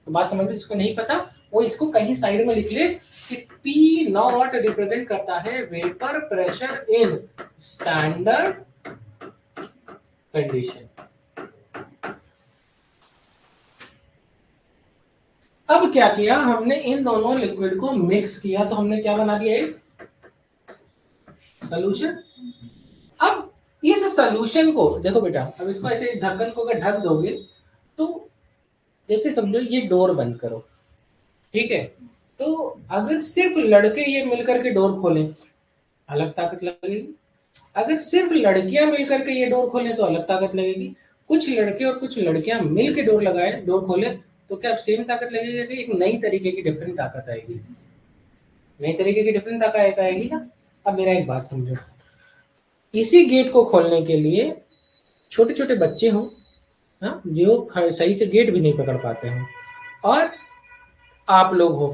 तो बात समझ में, जिसको नहीं पता वो इसको कहीं साइड में लिख ले कि P0 रिप्रेजेंट करता है vapour pressure in standard condition. अब क्या किया हमने? इन दोनों लिक्विड को मिक्स किया तो हमने क्या बना दिया? एक सॉल्यूशन। अब इस सॉल्यूशन को देखो बेटा, अब इसको ऐसे ढक्कन को अगर ढक दोगे तो जैसे समझो ये डोर बंद करो, ठीक है। तो अगर सिर्फ लड़के ये मिलकर के डोर खोलें अलग ताकत लगेगी, अगर सिर्फ लड़कियां मिलकर के ये डोर खोलें तो अलग ताकत लगेगी, कुछ लड़के और कुछ लड़कियां मिल के डोर लगाए डोर खोले तो क्या सेम ताकत लगेगी कि एक नई तरीके की डिफरेंट ताकत आएगी? नई तरीके की डिफरेंट ताकत आएगी ना। अब मेरा एक बात समझो, इसी गेट को खोलने के लिए छोटे छोटे बच्चे हों, हाँ, जो सही से गेट भी नहीं पकड़ पाते हैं, और आप लोग हो,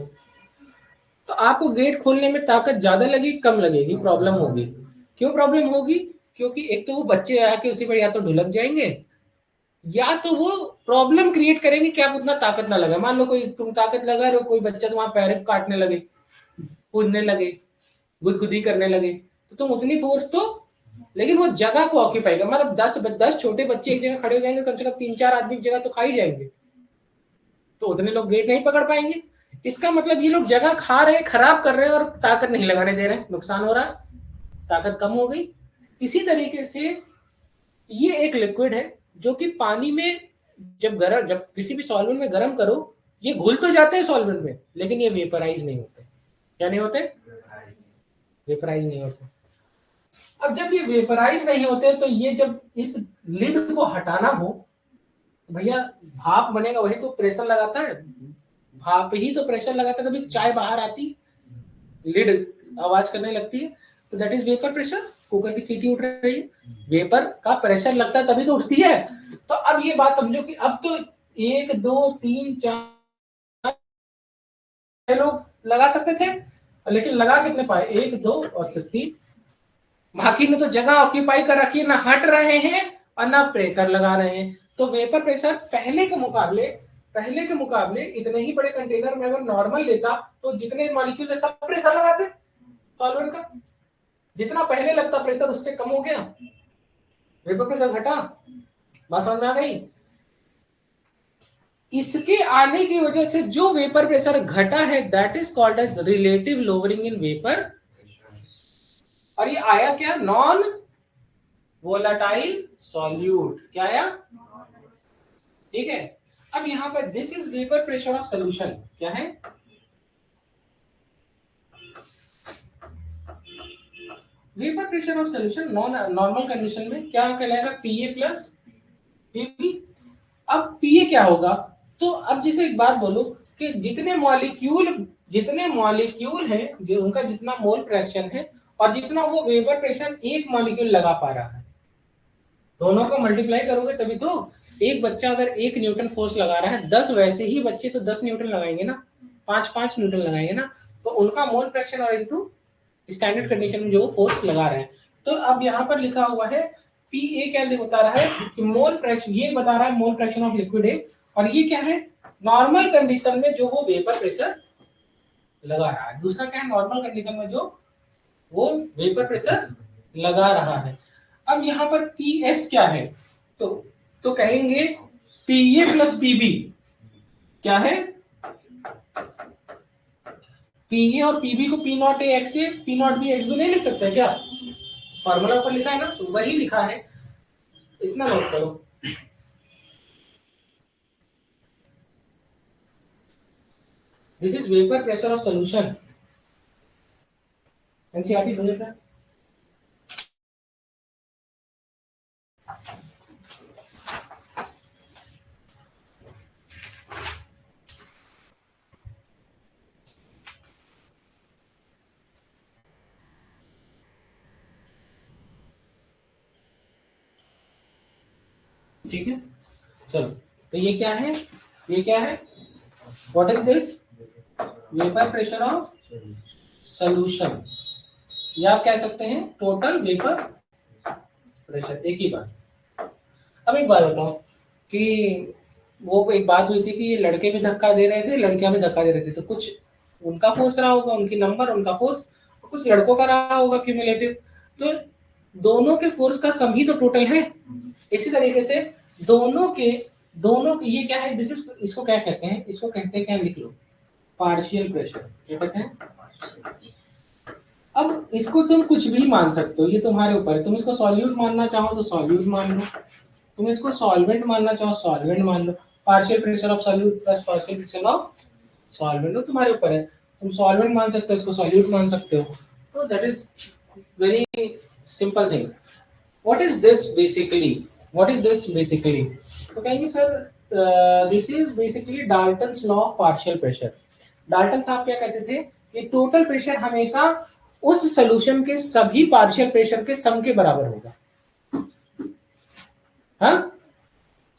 तो आपको गेट खोलने में ताकत ज्यादा लगेगी कम लगेगी, प्रॉब्लम होगी। क्यों प्रॉब्लम होगी? क्योंकि एक तो वो बच्चे आके उसी पर या तो ढुलक जाएंगे, या तो वो प्रॉब्लम क्रिएट करेंगे कि आप उतना ताकत ना लगा। मान लो कोई तुम ताकत लगा रहे हो, कोई बच्चा तुम्हारा पैर काटने लगे, कूदने लगे, गुदगुदी करने लगे, तो तुम उतनी फोर्स तो, लेकिन वो जगह को ऑक्यूपाई कर, मतलब 10 छोटे बच्चे एक जगह खड़े हो जाएंगे, कम से कम 3-4 आदमी की जगह तो खा ही जाएंगे, तो उतने लोग गेट नहीं पकड़ पाएंगे। इसका मतलब ये लोग जगह खा रहे हैं, खराब कर रहे हैं, और ताकत नहीं लगाने दे रहे हैं, नुकसान हो रहा है, ताकत कम हो गई। इसी तरीके से ये एक लिक्विड है जो कि पानी में जब किसी भी सॉल्वेंट में गर्म करो, ये घुल तो जाते हैं सॉल्वेंट में, लेकिन ये वेपराइज नहीं होते। क्या नहीं होते? वेपराइज नहीं होते। अब जब ये वेपराइज नहीं होते, तो ये जब इस लिड को हटाना हो, भैया भाप बनेगा, वही तो प्रेशर लगाता है, भाप ही तो प्रेशर लगाता है, तभी चाय बाहर आती, लिड आवाज करने लगती है, तो that is vapour pressure. Cooker की सीटी उठ रही है, वेपर का प्रेशर लगता है तभी तो उठती है। तो अब ये बात समझो कि अब तो 1 2 3 4 लोग लगा सकते थे, लेकिन लगा कितने पाए? 1 2 और 3। बाकी ने तो जगह ऑक्यूपाई कर रखी है, ना हट रहे हैं और ना प्रेशर लगा रहे हैं। तो वेपर प्रेशर पहले के मुकाबले इतने ही बड़े कंटेनर में अगर नॉर्मल लेता, तो जितने मॉलिक्यूल है सब प्रेशर लगाते सॉल्वेंट का, जितना पहले लगता प्रेशर उससे कम हो गया, वेपर प्रेशर घटा। बात समझ में आ गई? इसके आने की वजह से जो वेपर प्रेशर घटा है, that is called as relative lowering in vapour. और ये आया क्या? Non volatile solute. क्या आया? ठीक है। अब यहां पर this is vapour pressure of solution. क्या है? Vapour pressure of solution normal condition में क्या कहलाएगा? P a plus p b. अब पीए क्या होगा? तो अब जैसे एक बात बोलो कि जितने मॉलिक्यूल हैं, जो उनका जितना मोल फ्रैक्शन है, और जितना वो वेपर प्रेशर एक मॉलिक्यूल लगा पा रहा है, दोनों को मल्टीप्लाई करोगे तभी तो। एक बच्चा अगर 1 न्यूटन फोर्स लगा रहा है, 10 वैसे ही बच्चे तो 10 न्यूटन लगाएंगे ना, 5 न्यूटन लगाएंगे ना, तो उनका मोल फ्रैक्शन और इनटू स्टैंडर्ड कंडीशन में जो फोर्स लगा रहे हैं। तो अब यहाँ पर लिखा हुआ है पी ए, क्या बता रहा है कि मोल फ्रैक्शन, ये बता रहा है मोल फ्रैक्शन ऑफ लिक्विड है, और ये क्या है? नॉर्मल कंडीशन में जो वो वेपर प्रेशर लगा रहा है। दूसरा क्या है? नॉर्मल कंडीशन में जो वो वेपर प्रेशर लगा रहा है। अब यहाँ पर पी एस क्या है? तो कहेंगे पी ए प्लस पीबी। क्या है? पी ए और पीबी को पी नॉट ए एक्स से पी नॉट बी एक्स भी नहीं लिख सकते क्या? फॉर्मूला ऊपर लिखा है ना, तो वही लिखा है, इतना नोट करो। This is vapour pressure of solution. NCERT 2000। ठीक है, चलो। तो ये क्या है? ये क्या है? What is this? Vapour pressure of solution, या आप कह सकते हैं टोटल वेपर प्रेशर, एक ही बात। अब एक बात बताओ कि वो एक बात हुई थी कि ये लड़के भी धक्का दे रहे थे, लड़कियां भी धक्का दे रही थी, तो कुछ उनका फोर्स रहा होगा, उनकी नंबर, उनका फोर्स, कुछ लड़कों का रहा होगा क्यूमुलेटिव। तो दोनों के फोर्स का सम ही तो टोटल है। इसी तरीके से दोनों के ये क्या है? दिस इज, इसको क्या कहते हैं? इसको कहते हैं, क्या लिख लो, पार्शियल प्रेशर। क्या कहते हैं? अब इसको तुम कुछ भी मान सकते हो, ये तुम्हारे ऊपर है। तुम इसको सॉल्यूट मानना चाहो तो सॉल्यूट मान लो, तुम इसको सॉल्वेंट मानना चाहो सॉल्वेंट मान लो। Partial pressure of solute plus partial pressure of solvent, तुम्हारे ऊपर है। तुम सॉल्वेंट मान सकते हो, इसको सॉल्यूट मान सकते हो। तो that is very simple thing. What is this basically? तो कहेंगे sir this is basically Dalton's law of partial pressure. Dalton साहब क्या कहते थे कि टोटल प्रेशर हमेशा उस सॉल्यूशन के सभी पार्शियल प्रेशर के सम के बराबर होगा। हाँ,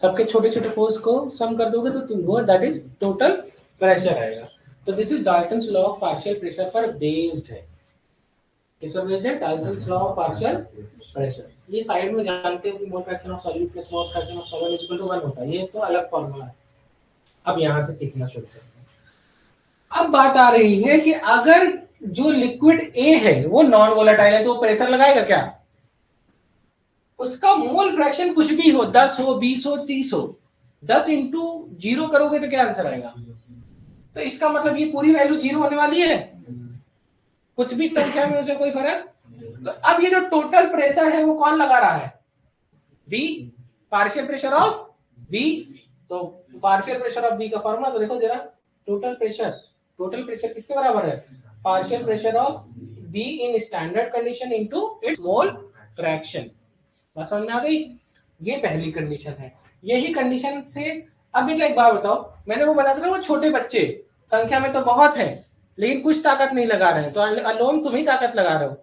सबके छोटे छोटे फोर्स को सम कर दोगे तो तुम वो दैट इज टोटल प्रेशर आएगा। तो this is Dalton's law of partial pressure पर बेस्ड है। किस पर बेस्ड है? Dalton's law of partial pressure. ये साइड में जानते हो कि mole fraction of solute plus mole fraction of solvent equal to 1 होता है, ये तो अलग फॉर्मूला है। अब यहाँ से सीखना शुरू करते हैं। अब बात आ रही है कि अगर जो लिक्विड ए है वो नॉन वोलेटाइल है तो प्रेशर लगाएगा क्या? उसका मोल फ्रैक्शन कुछ भी हो, 10 हो, 20 हो, 30 हो, 10 इंटू 0 करोगे तो क्या आंसर आएगा? तो इसका मतलब ये पूरी वैल्यू 0 होने वाली है, कुछ भी संख्या में उसे कोई फर्क। तो अब ये जो टोटल प्रेशर है वो कौन लगा रहा है? V, partial pressure of V। तो पार्शियल प्रेशर ऑफ V का फॉर्मूला तो देखो जरा, टोटल प्रेशर किसके बराबर है? Partial pressure of V in standard condition into its mole fraction. बात समझ में आ गई? ये पहली कंडीशन है। यही कंडीशन से अब एक बात बताओ, मैंने वो बताया था ना, वो छोटे बच्चे संख्या में तो बहुत है लेकिन कुछ ताकत नहीं लगा रहे हैं, तो अलोन तुम ही ताकत लगा रहे हो।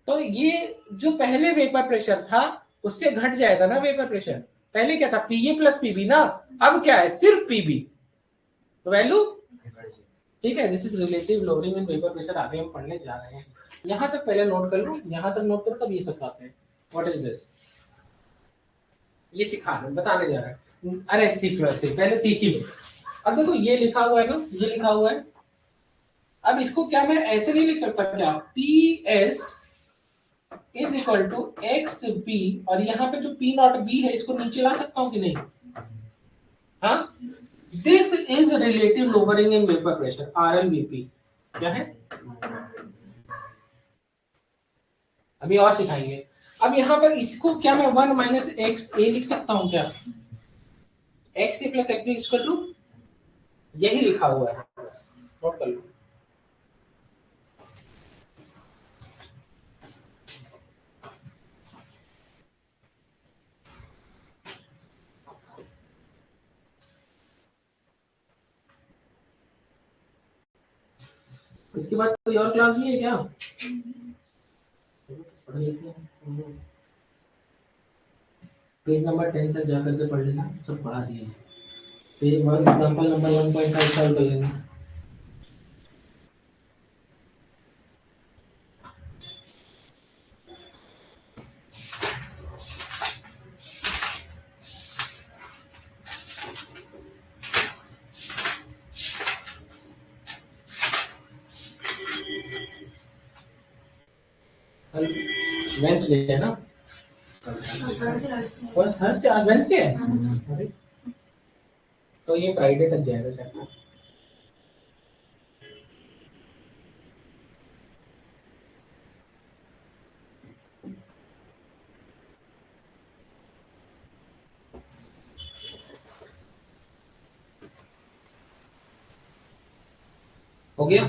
तो ये जो पहले वेपर प्रेशर था उससे घट जाएगा ना वेपर प्रेशर। पहले क्या था? पीए प्लस पीबी ना, अब क्या है? सिर्फ पीबी। तो वैल्यू ठीक है। This is relative lowering in vapour pressure, आगे हम पढ़ने जा रहे हैं। यहां तक पहले नोट कर लो, यहां तक नोट करो, तब ये सिखाते हैं। What is this? ये सिखा रहे, बताने जा रहा है। अरे सीख लो, पहले सीख ही लो। अब देखो ये लिखा हुआ है ना, ये लिखा हुआ है। अब इसको क्या मैं ऐसे नहीं लिख सकता क्या? P S is equal to x b, और यहाँ पे जो पी नॉट बी है इसको नीचे ला सकता हूँ कि नहीं? हाँ, this is relative lowering in vapour pressure, RLVP। क्या है? अभी और सिखाएंगे। अब यहाँ पर इसको क्या मैं 1 माइनस एक्स ए लिख सकता हूँ क्या? X A plus x B equal to, यही लिखा हुआ है, नोट कर लो। इसके बाद कोई और क्लास भी है क्या? पेज नंबर 10 तक जाकर के पढ़ लेना, सब पढ़ा दिए। पेज 1 एग्जांपल नंबर 1.5 सॉल्व कर लेना। वेंसडे है ना? फर्स्ट थर्सडे, आज वेंसडे है। अरे तो ये फ्राइडे तक जाएगा चैप्टर। हो गया?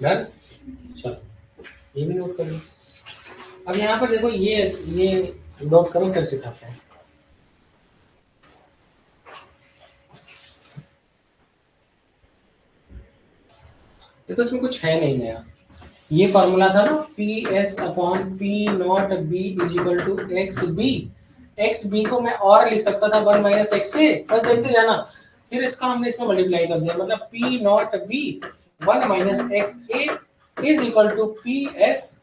डन? चलो ये भी नोट कर लो। अब यहाँ पर देखो, ये नोट करो, फिर सिखाते हैं। देखो इसमें कुछ है नहीं नया, ये फॉर्मूला था ना, P S upon P not B is equal to x B. X B को मैं और लिख सकता था 1 माइनस एक्स से, बस देखते जाना। फिर इसका हमने इसमें मल्टीप्लाई कर दिया, मतलब P not B 1 minus x A is equal to P S,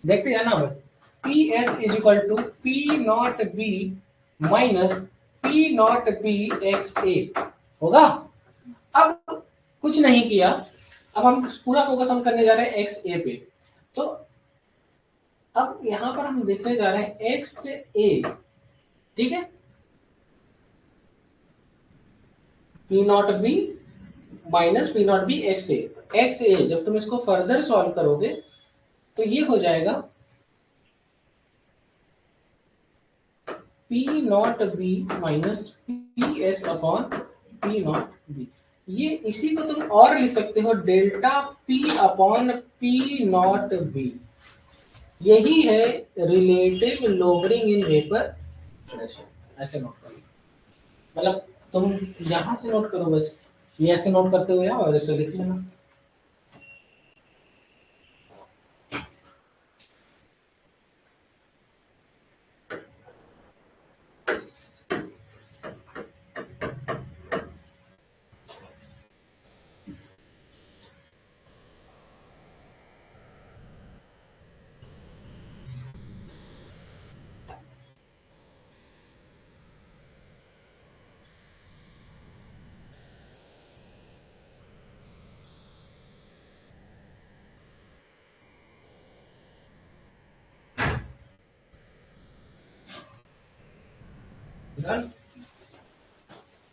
देखते जाना बस, P S is equal to P not B minus P not B X A होगा। अब कुछ नहीं किया, अब हम पूरा फोकस हम करने जा रहे हैं एक्स ए पे। तो अब यहां पर हम देखने जा रहे हैं एक्स ए, ठीक है, P not B minus P not B X A. X A जब तुम इसको फर्दर सॉल्व करोगे तो ये हो जाएगा P not B minus P S upon P not be. ये इसी को तुम और लिख सकते हो delta P upon P not be. यही है relative lowering in vapour pressure. ऐसे नोट करो, मतलब तुम यहां से नोट करो बस, ये ऐसे नोट करते हुए और ऐसे लिख लेना।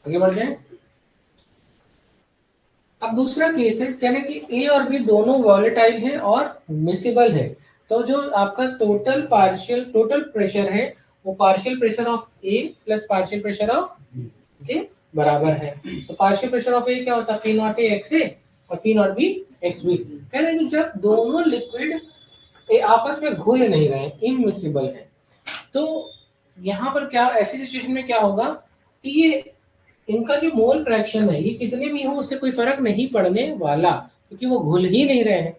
आगे बढ़ जाए। अब दूसरा केस है, कहने कि ए और बी दोनों वॉलेटाइल है और मिसिबल है। तो जो आपका टोटल प्रेशर है वो partial pressure of A plus partial pressure of के बराबर है। तो पार्शियल प्रेशर ऑफ ए क्या होता है, P nought A X A और P not B X B. कह रहे हैं कि जब दोनों लिक्विड आपस में घुल नहीं रहे, इमिसिबल है, तो यहाँ पर क्या ऐसी सिचुएशन में क्या होगा कि ये इनका जो मोल फ्रैक्शन है ये कितने भी हो उससे कोई फर्क नहीं पड़ने वाला, क्योंकि वो घुल ही नहीं रहे हैं।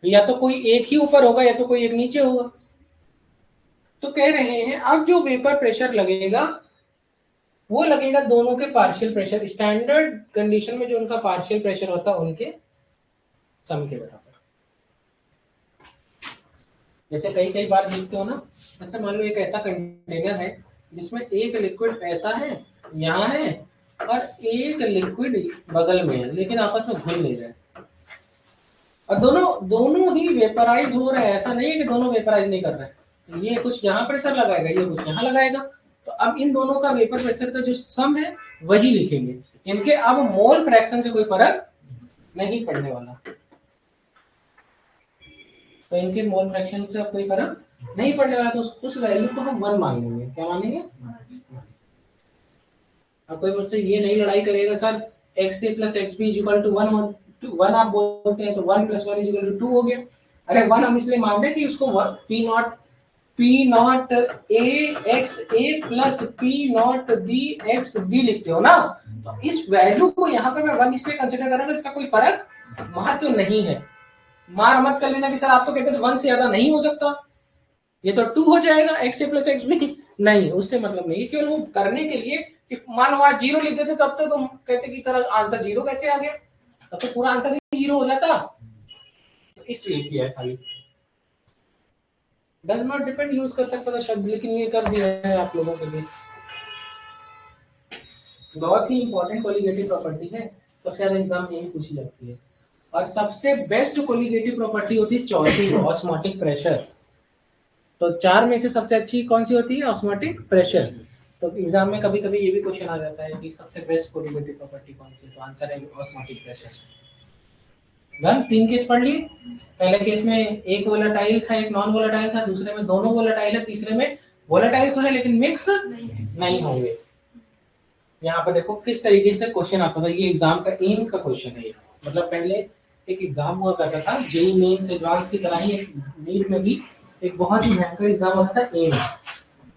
या तो कोई एक ही ऊपर होगा या तो कोई एक नीचे होगा। तो कह रहे हैं अब जो वेपर प्रेशर लगेगा वो लगेगा दोनों के पार्शियल प्रेशर, स्टैंडर्ड कंडीशन में जो उनका पार्शियल प्रेशर होता है उनके सम के बराबर। जैसे कई कई बार देखते हो ना, जैसे मान लो एक ऐसा कंटेनर है जिसमें एक लिक्विड ऐसा है यहाँ है और एक लिक्विड बगल में है, लेकिन आपस में घुल नहीं रहे और दोनों दोनों ही वेपराइज हो रहे हैं। ऐसा नहीं है कि दोनों वेपराइज नहीं कर रहे हैं, ये कुछ यहाँ प्रेशर लगाएगा ये कुछ यहाँ लगाएगा। तो अब इन दोनों का वेपर प्रेशर का जो सम है वही लिखेंगे, इनके अब मोल फ्रैक्शन से कोई फर्क नहीं पड़ने वाला। तो इनके मोल फ्रैक्शन से अब कोई फर्क नहीं पड़ने वाला, तो उस वैल्यू को हम 1 मान लेंगे। क्या मानेंगे? अब कोई मुझसे ये नहीं लड़ाई करेगा sir X A plus x B equal to 1 1 आप बोलते हैं तो 1 + 1 इक्वल टू 2 हो गया। अरे 1 हम इसलिए मान रहे कि उसको P nought A X A plus P not B X B लिखते हो ना, तो इस वैल्यू को यहाँ पे मैं 1 इसलिए कंसिडर कर रहा था, इसका कोई फर्क महत्व नहीं है। मार मत कर लेना कि सर आप तो कहते थे 1 से ज्यादा नहीं हो सकता, ये तो 2 हो जाएगा एक्स ए प्लस एक्स बी। नहीं, उससे मतलब नहीं, केवल वो करने के लिए कि मान लो आज 0 लिख देते तब तो तुम कहते कि सर आंसर 0 कैसे आ गया, तब तो पूरा आंसर ही 0 हो जाता। तो इसलिए किया है खाली। डज नॉट डिपेंड यूज कर सकता था शब्द, लेकिन ये कर दिया है आप लोगों के लिए। बहुत ही इंपॉर्टेंट कोलिगेटिव प्रॉपर्टी है, सबसे ज्यादा एग्जाम में यही पूछी जाती है। और सबसे बेस्ट कोलिगेटिव प्रॉपर्टी होती है चौथी, ऑस्मोटिक प्रेशर। तो 4 में से सबसे अच्छी कौन सी होती है? Osmotic pressure. तो एग्जाम में कभी कभी ये भी क्वेश्चन आ जाता है कि सबसे बेस्ट कोलिगेटिव प्रॉपर्टी कौन सी, तो आंसर है ऑस्मोटिक प्रेशर। डन। 3 केस पढ़ लिए। पहले केस में एक वोलेटाइल था एक नॉन वोलेटाइल था, दूसरे में दोनों वोलेटाइल है, तीसरे में वोलेटाइल तो है लेकिन मिक्स नहीं होंगे। यहाँ पर देखो किस तरीके से क्वेश्चन आता था, ये एग्जाम का एम्स का क्वेश्चन है। मतलब पहले एक एग्जाम हुआ करता था जेईई मेंस एडवांस की तरह ही एक नीट में भी एक बहुत ही भयंकर एग्जाम होता था एम्स।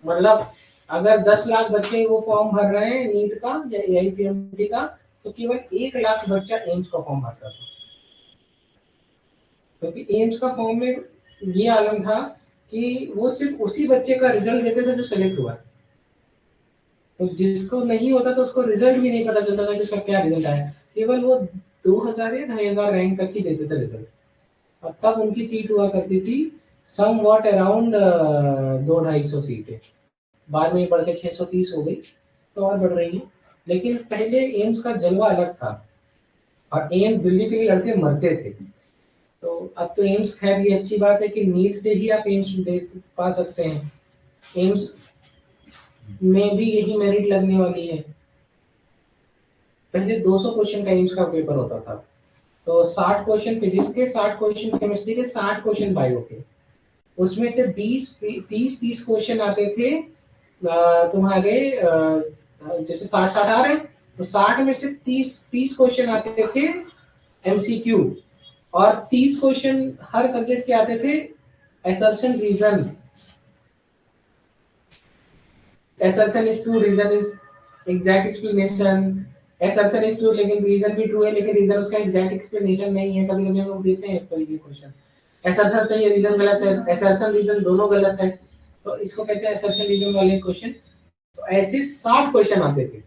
मतलब अगर 10 लाख बच्चे वो फॉर्म भर रहे हैं नीट का या एआईपीएमटी का, तो केवल 1 लाख बच्चा एम्स का फॉर्म भरता था। क्योंकि एम्स का फॉर्म में ये आलम था कि वो सिर्फ उसी बच्चे का रिजल्ट देते थे जो सेलेक्ट हुआ, तो जिसको नहीं होता तो उसको रिजल्ट भी नहीं पता चलता था कि उसका क्या रिजल्ट आया। केवल वो 2000 या 2500 रैंक तक ही देते थे रिजल्ट, और तब उनकी सीट हुआ करती थी सम वॉट अराउंड 200-250 सीटें। बाद में बढ़ के 630 हो गई, तो और बढ़ रही है। लेकिन पहले एम्स का जलवा अलग था, और एम्स दिल्ली के लिए लड़के मरते थे। तो अब तो एम्स, खैर ये अच्छी बात है कि नीट से ही आप एम्स पा सकते हैं, एम्स में भी यही मेरिट लगने वाली है। पहले 200 क्वेश्चन का एम्स का पेपर होता था, तो 60 क्वेश्चन फिजिक्स के, 60 क्वेश्चन केमिस्ट्री के, 60 क्वेश्चन बायो के, उसमें से 30 क्वेश्चन आते थे तुम्हारे जैसे 60 आ रहे हैं, तो 60 में से 30 क्वेश्चन आते थे एमसीक्यू, और 30 क्वेश्चन हर सब्जेक्ट के आते थे assertion reason. assertion is true, reason is exact explanation. assertion is true लेकिन reason भी true है, लेकिन reason उसका exact explanation नहीं है। कभी कभी हम लोग देखते हैं इस तरीके के क्वेश्चन, assertion सही है, reason गलत है, assertion reason दोनों गलत है, तो इसको कहते हैं assertion reason वाले क्वेश्चन। तो ऐसे 60 क्वेश्चन आते थे।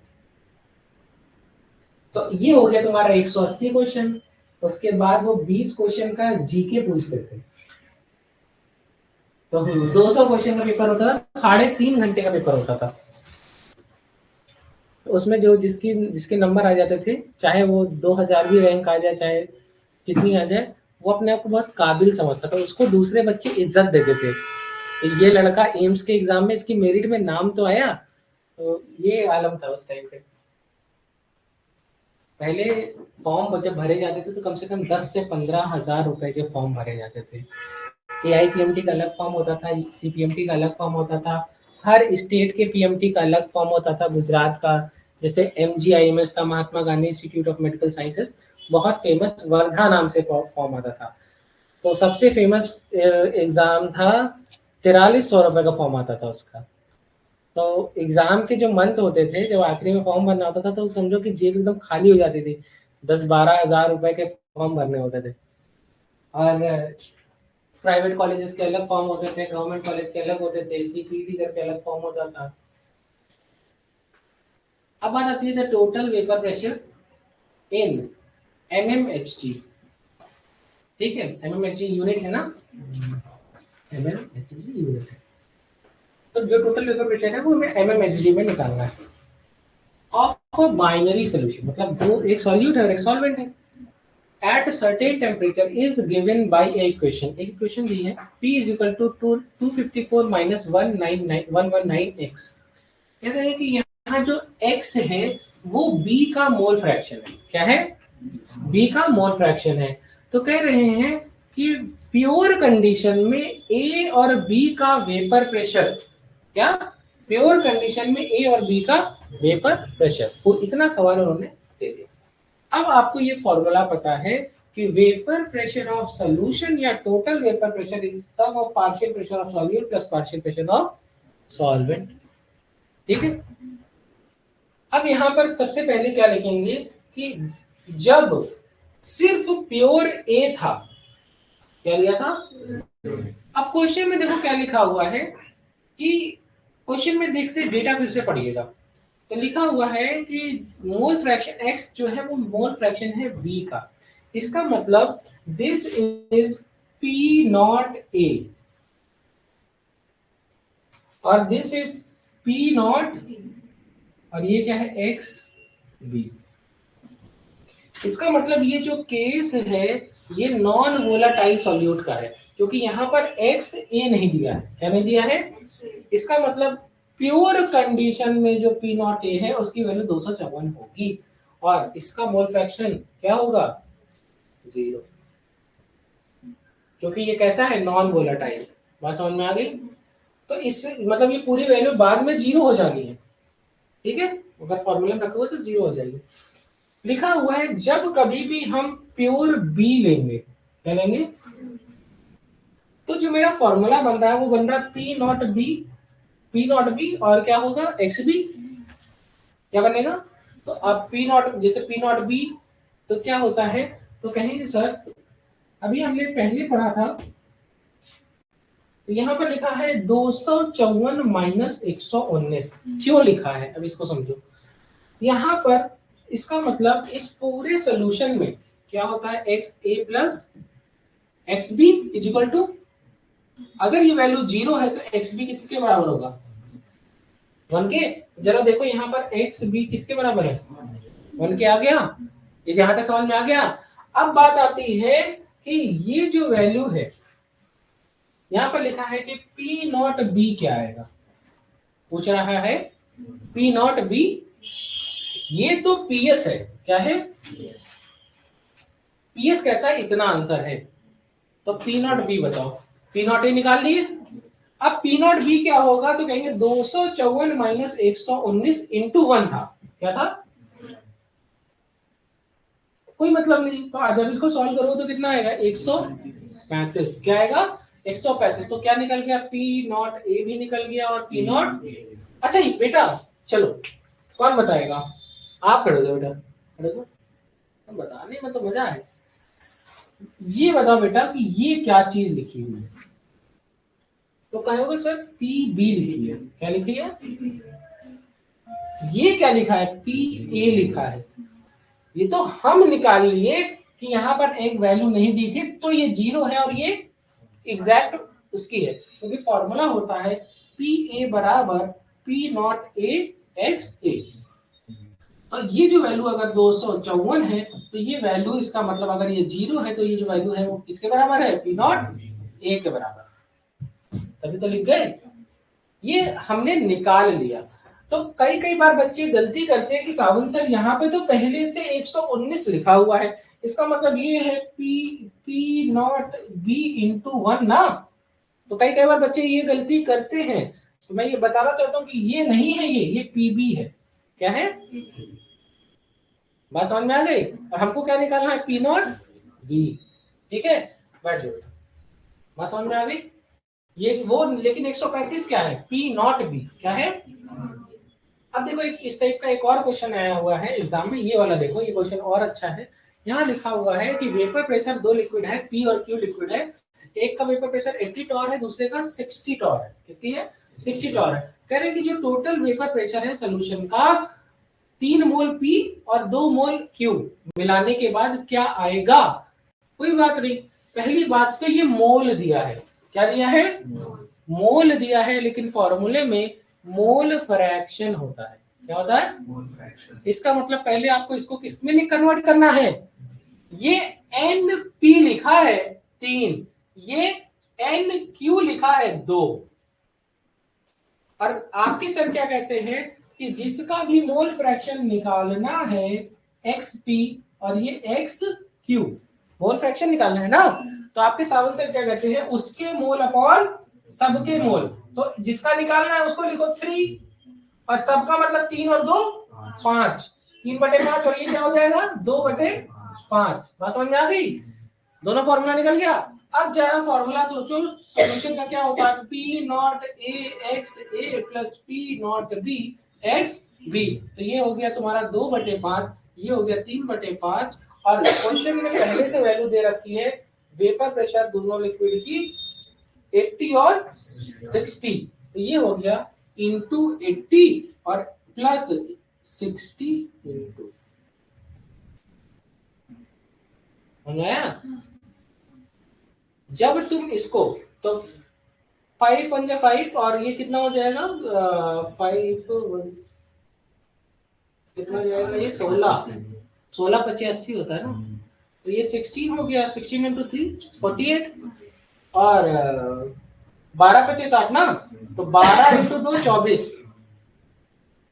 तो ये हो गया तुम्हारा 180 क्वेश्चन। उसके बाद वो 20 क्वेश्चन का जीके पूछते थे। तो 200 क्वेश्चन का पेपर होता था, 3.5 घंटे का पेपर होता था। तो उसमें जो जिसके नंबर आ जाते थे, चाहे वो 2000 भी रैंक आ जाए, चाहे जितनी आ जाए, वो अपने आप को बहुत काबिल समझता था, उसको दूसरे बच्चे इज्जत देते थे। तो ये लड़का एम्स के एग्जाम में इसकी मेरिट में नाम तो आया, तो ये आलम था उस टाइम पे। पहले फॉर्म जब भरे जाते थे तो कम से कम 10 से 15 हजार रुपए के फॉर्म भरे जाते थे। AIPMT का अलग फॉर्म होता था, CPMT का अलग फॉर्म होता था, हर स्टेट के PMT का अलग फॉर्म होता था। गुजरात का जैसे MGIMS था, Mahatma Gandhi institute of medical sciences, बहुत फेमस, वर्धा नाम से फॉर्म आता था। तो सबसे फेमस एग्जाम था, 4300 रुपए का फॉर्म आता था उसका। तो एग्जाम के जो मंथ होते थे, जब आखिरी में फॉर्म भरना होता था, तो समझो कि जेब एकदम खाली हो जाती थी। 10-12 हजार रुपए के फॉर्म भरने होते थे। और प्राइवेट कॉलेजेस के अलग फॉर्म होते थे, गवर्नमेंट कॉलेज के अलग होते थे, CPT करके अलग फॉर्म होता था। अब बात आती है the total vapour pressure in mmHg। ठीक है, mmHg यूनिट है ना, mmHg यूनिट है। तो जो टोटल वेपर प्रेशर है वो हमें mmHg में निकालना है ऑफ अ बाइनरी सोल्यूशन, मतलब दो, एक सॉल्यूट है और एक सॉल्वेंट है। at a certain temperature is given by a equation। एक इक्वेशन दी है, P is equal to 254 minus 119x। कहते हैं कि यहाँ जो x है वो B का मोल फ्रैक्शन है। क्या है? B का मोल फ्रैक्शन है। तो कह रहे हैं कि प्योर कंडीशन में A और B का वेपर प्रेशर, क्या प्योर कंडीशन में A और B का वेपर प्रेशर, वो इतना सवाल उन्होंने दे दिया। अब आपको ये फॉर्मूला पता है कि वेपर प्रेशर ऑफ सॉल्यूशन या total vapour pressure is sum of partial pressure of solute plus partial pressure of solvent. ठीक है, अब यहां पर सबसे पहले क्या लिखेंगे कि जब सिर्फ प्योर ए था, क्या लिया था? अब क्वेश्चन में देखो क्या लिखा हुआ है, कि क्वेश्चन में देखते डेटा फिर से पढ़िएगा। तो लिखा हुआ है कि मोल फ्रैक्शन x जो है वो मोल फ्रैक्शन है B का। इसका मतलब दिस इज P0A और दिस इज P0, और ये क्या है? XB। इसका मतलब ये जो केस है ये नॉन वोलाटाइल सॉल्यूट का है, क्योंकि यहाँ पर XA नहीं दिया है। क्या नहीं दिया है? इसका मतलब प्योर कंडीशन में जो P0A है उसकी वैल्यू 254 होगी, और इसका मोल फ्रैक्शन क्या होगा? 0, क्योंकि ये कैसा है? Non volatile. बात समझ में आ गई? तो इससे मतलब ये पूरी वैल्यू बाद में 0 हो जानी है। ठीक है, अगर फॉर्मूला में रखोगे तो 0 हो जाएगी। लिखा हुआ है जब कभी भी हम प्योर B लेंगे, क्या लेंगे? तो जो मेरा फॉर्मूला बन रहा है वो बन रहा है P0B और क्या होगा? XB। क्या बनेगा? तो अब P0 जैसे P0B तो क्या होता है? तो कहेंगे सर अभी हमने पहले पढ़ा था, तो यहाँ पर लिखा है 254 माइनस 119। क्यों लिखा है अब इसको समझो। यहाँ पर इसका मतलब इस पूरे सोल्यूशन में क्या होता है? XA plus XB is equal to, अगर ये वैल्यू 0 है तो XB किसके बराबर होगा? 1 के। जरा देखो यहाँ पर XB किसके बराबर है? 1 के। आ गया? ये यहां तक समझ में आ गया? अब बात आती है कि ये जो वैल्यू है यहाँ पर लिखा है कि P0B क्या आएगा, पूछ रहा है। P0B ये तो PS है, क्या है? Yes. पीएस कहता है इतना आंसर है, तो पी नॉट बी बताओ। पी नॉट ए निकाल लिए। अब पी नॉट बी क्या होगा, तो कहेंगे 254 माइनस 119 इंटू 1 था। क्या था? कोई मतलब नहीं। तो जब इसको सॉल्व करो तो कितना आएगा? 135। क्या आएगा? 135। तो क्या निकल गया? पी नॉट ए भी निकल गया और पी नॉट। अच्छा ये बेटा, चलो कौन बताएगा? आप खड़े हो जाओ बेटा, खड़े हो जाओ। बताने में तो मजा है। ये बताओ बेटा कि ये क्या चीज लिखी हुई है? तो कहोगे सर पी बी लिखी है। क्या लिखी है? ये क्या लिखा है? पी ए लिखा है। ये तो हम निकाल लिए कि यहाँ पर एक वैल्यू नहीं दी थी, तो ये 0 है और ये एग्जैक्ट उसकी है, क्योंकि तो फॉर्मूला होता है पी ए बराबर P nought A X A. और ये जो वैल्यू अगर 254 है, तो ये वैल्यू, इसका मतलब अगर ये 0 है तो ये जो वैल्यू है वो किसके बराबर है? पी नॉट ए के बराबर। तभी तो लिख गए। ये हमने निकाल लिया। तो कई कई बार बच्चे गलती करते हैं कि सावन सर यहाँ पे तो पहले से 119 लिखा हुआ है, इसका मतलब ये है पी नॉट बी इंटू 1 ना। तो कई कई बार बच्चे ये गलती करते हैं, तो मैं ये बताना चाहता हूँ कि ये नहीं है, ये पीबी है। क्या है? बात समझ में आ गई? और हमको क्या निकालना है? P not be. ठीक है, बैठ जाओ। बात समझ में आ गई? ये वो, लेकिन 135 क्या है? P not be. क्या है? अब देखो एक इस टाइप का एक और क्वेश्चन आया हुआ है एग्जाम में, ये वाला देखो, ये क्वेश्चन और अच्छा है। यहाँ लिखा हुआ है कि वेपर प्रेशर दो लिक्विड है, पी और क्यू लिक्विड है। एक का वेपर प्रेशर 80 टॉर है, दूसरे का 60 टॉर है। कितनी है? 60 टॉर है। कह रहे हैं कि जो टोटल वेपर प्रेशर है सोल्यूशन का 3 मोल पी और 2 मोल क्यू मिलाने के बाद क्या आएगा? कोई बात नहीं, पहली बात तो ये मोल दिया है। क्या दिया है? मोल दिया है, लेकिन फॉर्मूले में मोल फ्रैक्शन होता है। क्या होता है? Mole fraction. इसका मतलब पहले आपको इसको किसमें कन्वर्ट करना है? ये एन पी लिखा है 3, ये एन क्यू लिखा है 2। और आपके सर क्या कहते हैं कि जिसका भी मोल फ्रैक्शन निकालना है एक्स पी और ये एक्स क्यू, मोल फ्रैक्शन निकालना है ना, तो आपके सावन सर क्या कहते हैं? उसके मोल अपॉन सबके मोल। तो जिसका निकालना है उसको लिखो 3, और सबका मतलब 3 और 2 5, 3/5, और ये क्या हो जाएगा? 2/5। बात समझ में आ गई? दोनों फॉर्मूला निकल गया। अब जरा फॉर्मूला सोचो, सॉल्यूशन का क्या होगा? P nought A X A plus P not B X B. तो ये हो गया तुम्हारा 2/5, ये हो गया 3/5। और क्वेश्चन में पहले से वैल्यू दे रखी है वेपर प्रेशर दोनों लिक्विड की 80 और 60। तो ये हो गया इंटू 80 और प्लस 60 इंटू, जब तुम इसको, तो 5 1 5, और ये कितना हो जाएगा? 5 कितना हो जाएगा? ये 16 25 80 होता है ना। तो ये 16 हो गया, 16 इंटू 3 48, और 12 25 60 ना। तो 12 इंटू 2 24,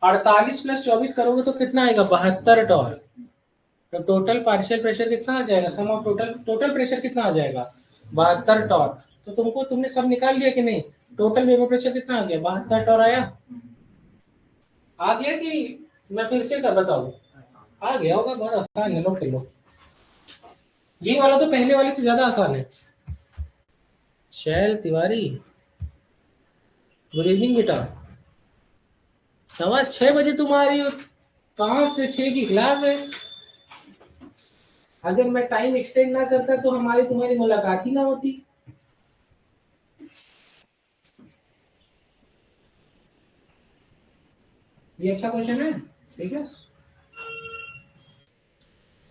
48 प्लस 24 करोगे तो कितना आएगा? 72 टॉर। तो टोटल पार्शियल प्रेशर कितना आ जाएगा? सम ऑफ टोटल प्रेशर कितना आ जाएगा? 72 टॉर। तो तुमने सब निकाल लिया कि नहीं? टोटल वेपर प्रेशर कितना आ गया? 72 टॉर आया। आ गया कि मैं फिर से कर बताऊं? आ गया होगा, बहुत आसान है, लो कर लो। ये वाला तो पहले वाले से ज्यादा आसान है। शैल तिवारी, गुड इवनिंग बेटा। 6:15 बजे तुम आ रही हो, 5 से 6 की क्लास है। अगर मैं टाइम एक्सटेंड ना करता तो हमारी तुम्हारी मुलाकात ही ना होती। ये अच्छा क्वेश्चन है, ठीक है।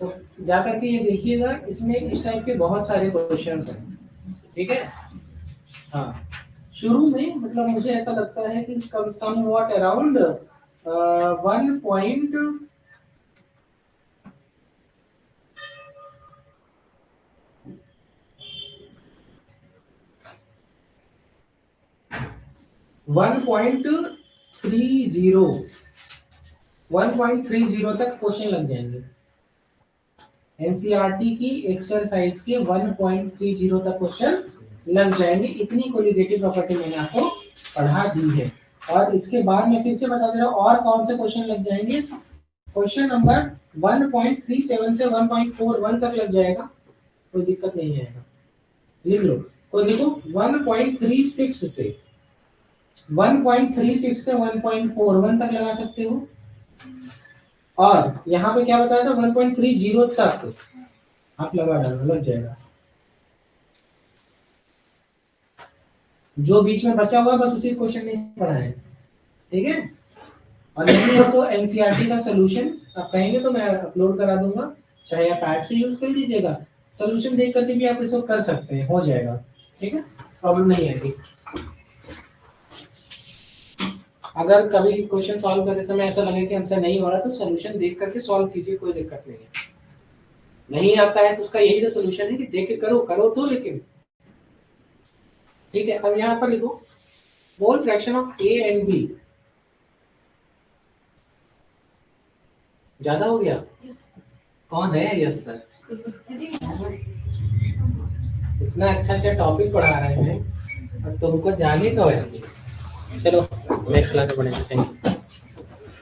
तो जाकर के ये देखिएगा, इसमें इस टाइप के बहुत सारे क्वेश्चन हैं, ठीक है। हाँ, शुरू में मतलब मुझे ऐसा लगता है कि सम व्हाट अराउंड 1.30 तक क्वेश्चन लग जाएंगे। एनसीईआरटी की एक्सरसाइज के 1.30 तक क्वेश्चन लग जाएंगे। इतनी कोलिगेटिव प्रॉपर्टी मैंने आपको पढ़ा दी है। और इसके बाद मैं फिर से बता दे रहा हूँ और कौन से क्वेश्चन लग जाएंगे। क्वेश्चन नंबर 1.37 से 1.41 तक लग जाएगा, कोई दिक्कत नहीं आएगा, लिख लो। तो देखो 1.36 से 1.36 से 1.41 तक लगा सकते हो। और यहाँ पे क्या बताया था 1.30 तक आप लगा डालो, लग जाएगा। जो बीच में बचा हुआ बस उसी क्वेश्चन नहीं पढ़ा है, ठीक है। और नहीं हो तो एनसीईआरटी का सॉल्यूशन आप कहेंगे तो मैं अपलोड करा दूंगा, चाहे आप ऐप से यूज कर लीजिएगा, सॉल्यूशन देख करके भी आप इसको कर सकते हैं, हो जाएगा, ठीक है, प्रॉब्लम नहीं आएगी। अगर कभी क्वेश्चन सॉल्व करते समय ऐसा लगे कि हमसे नहीं हो रहा तो सॉल्यूशन देख करके सॉल्व कीजिए, कोई दिक्कत नहीं है। नहीं आता है तो उसका यही तो सॉल्यूशन है कि देख के करो तो, लेकिन ठीक है। अब यहाँ पर लिखो mole fraction of A and B. ज्यादा हो गया? कौन है? Yes sir. इतना अच्छा टॉपिक पढ़ा रहे हैं और तुमको जाने का है। चलो नेक्स्ट क्लास में पढ़ेंगे। Thank you.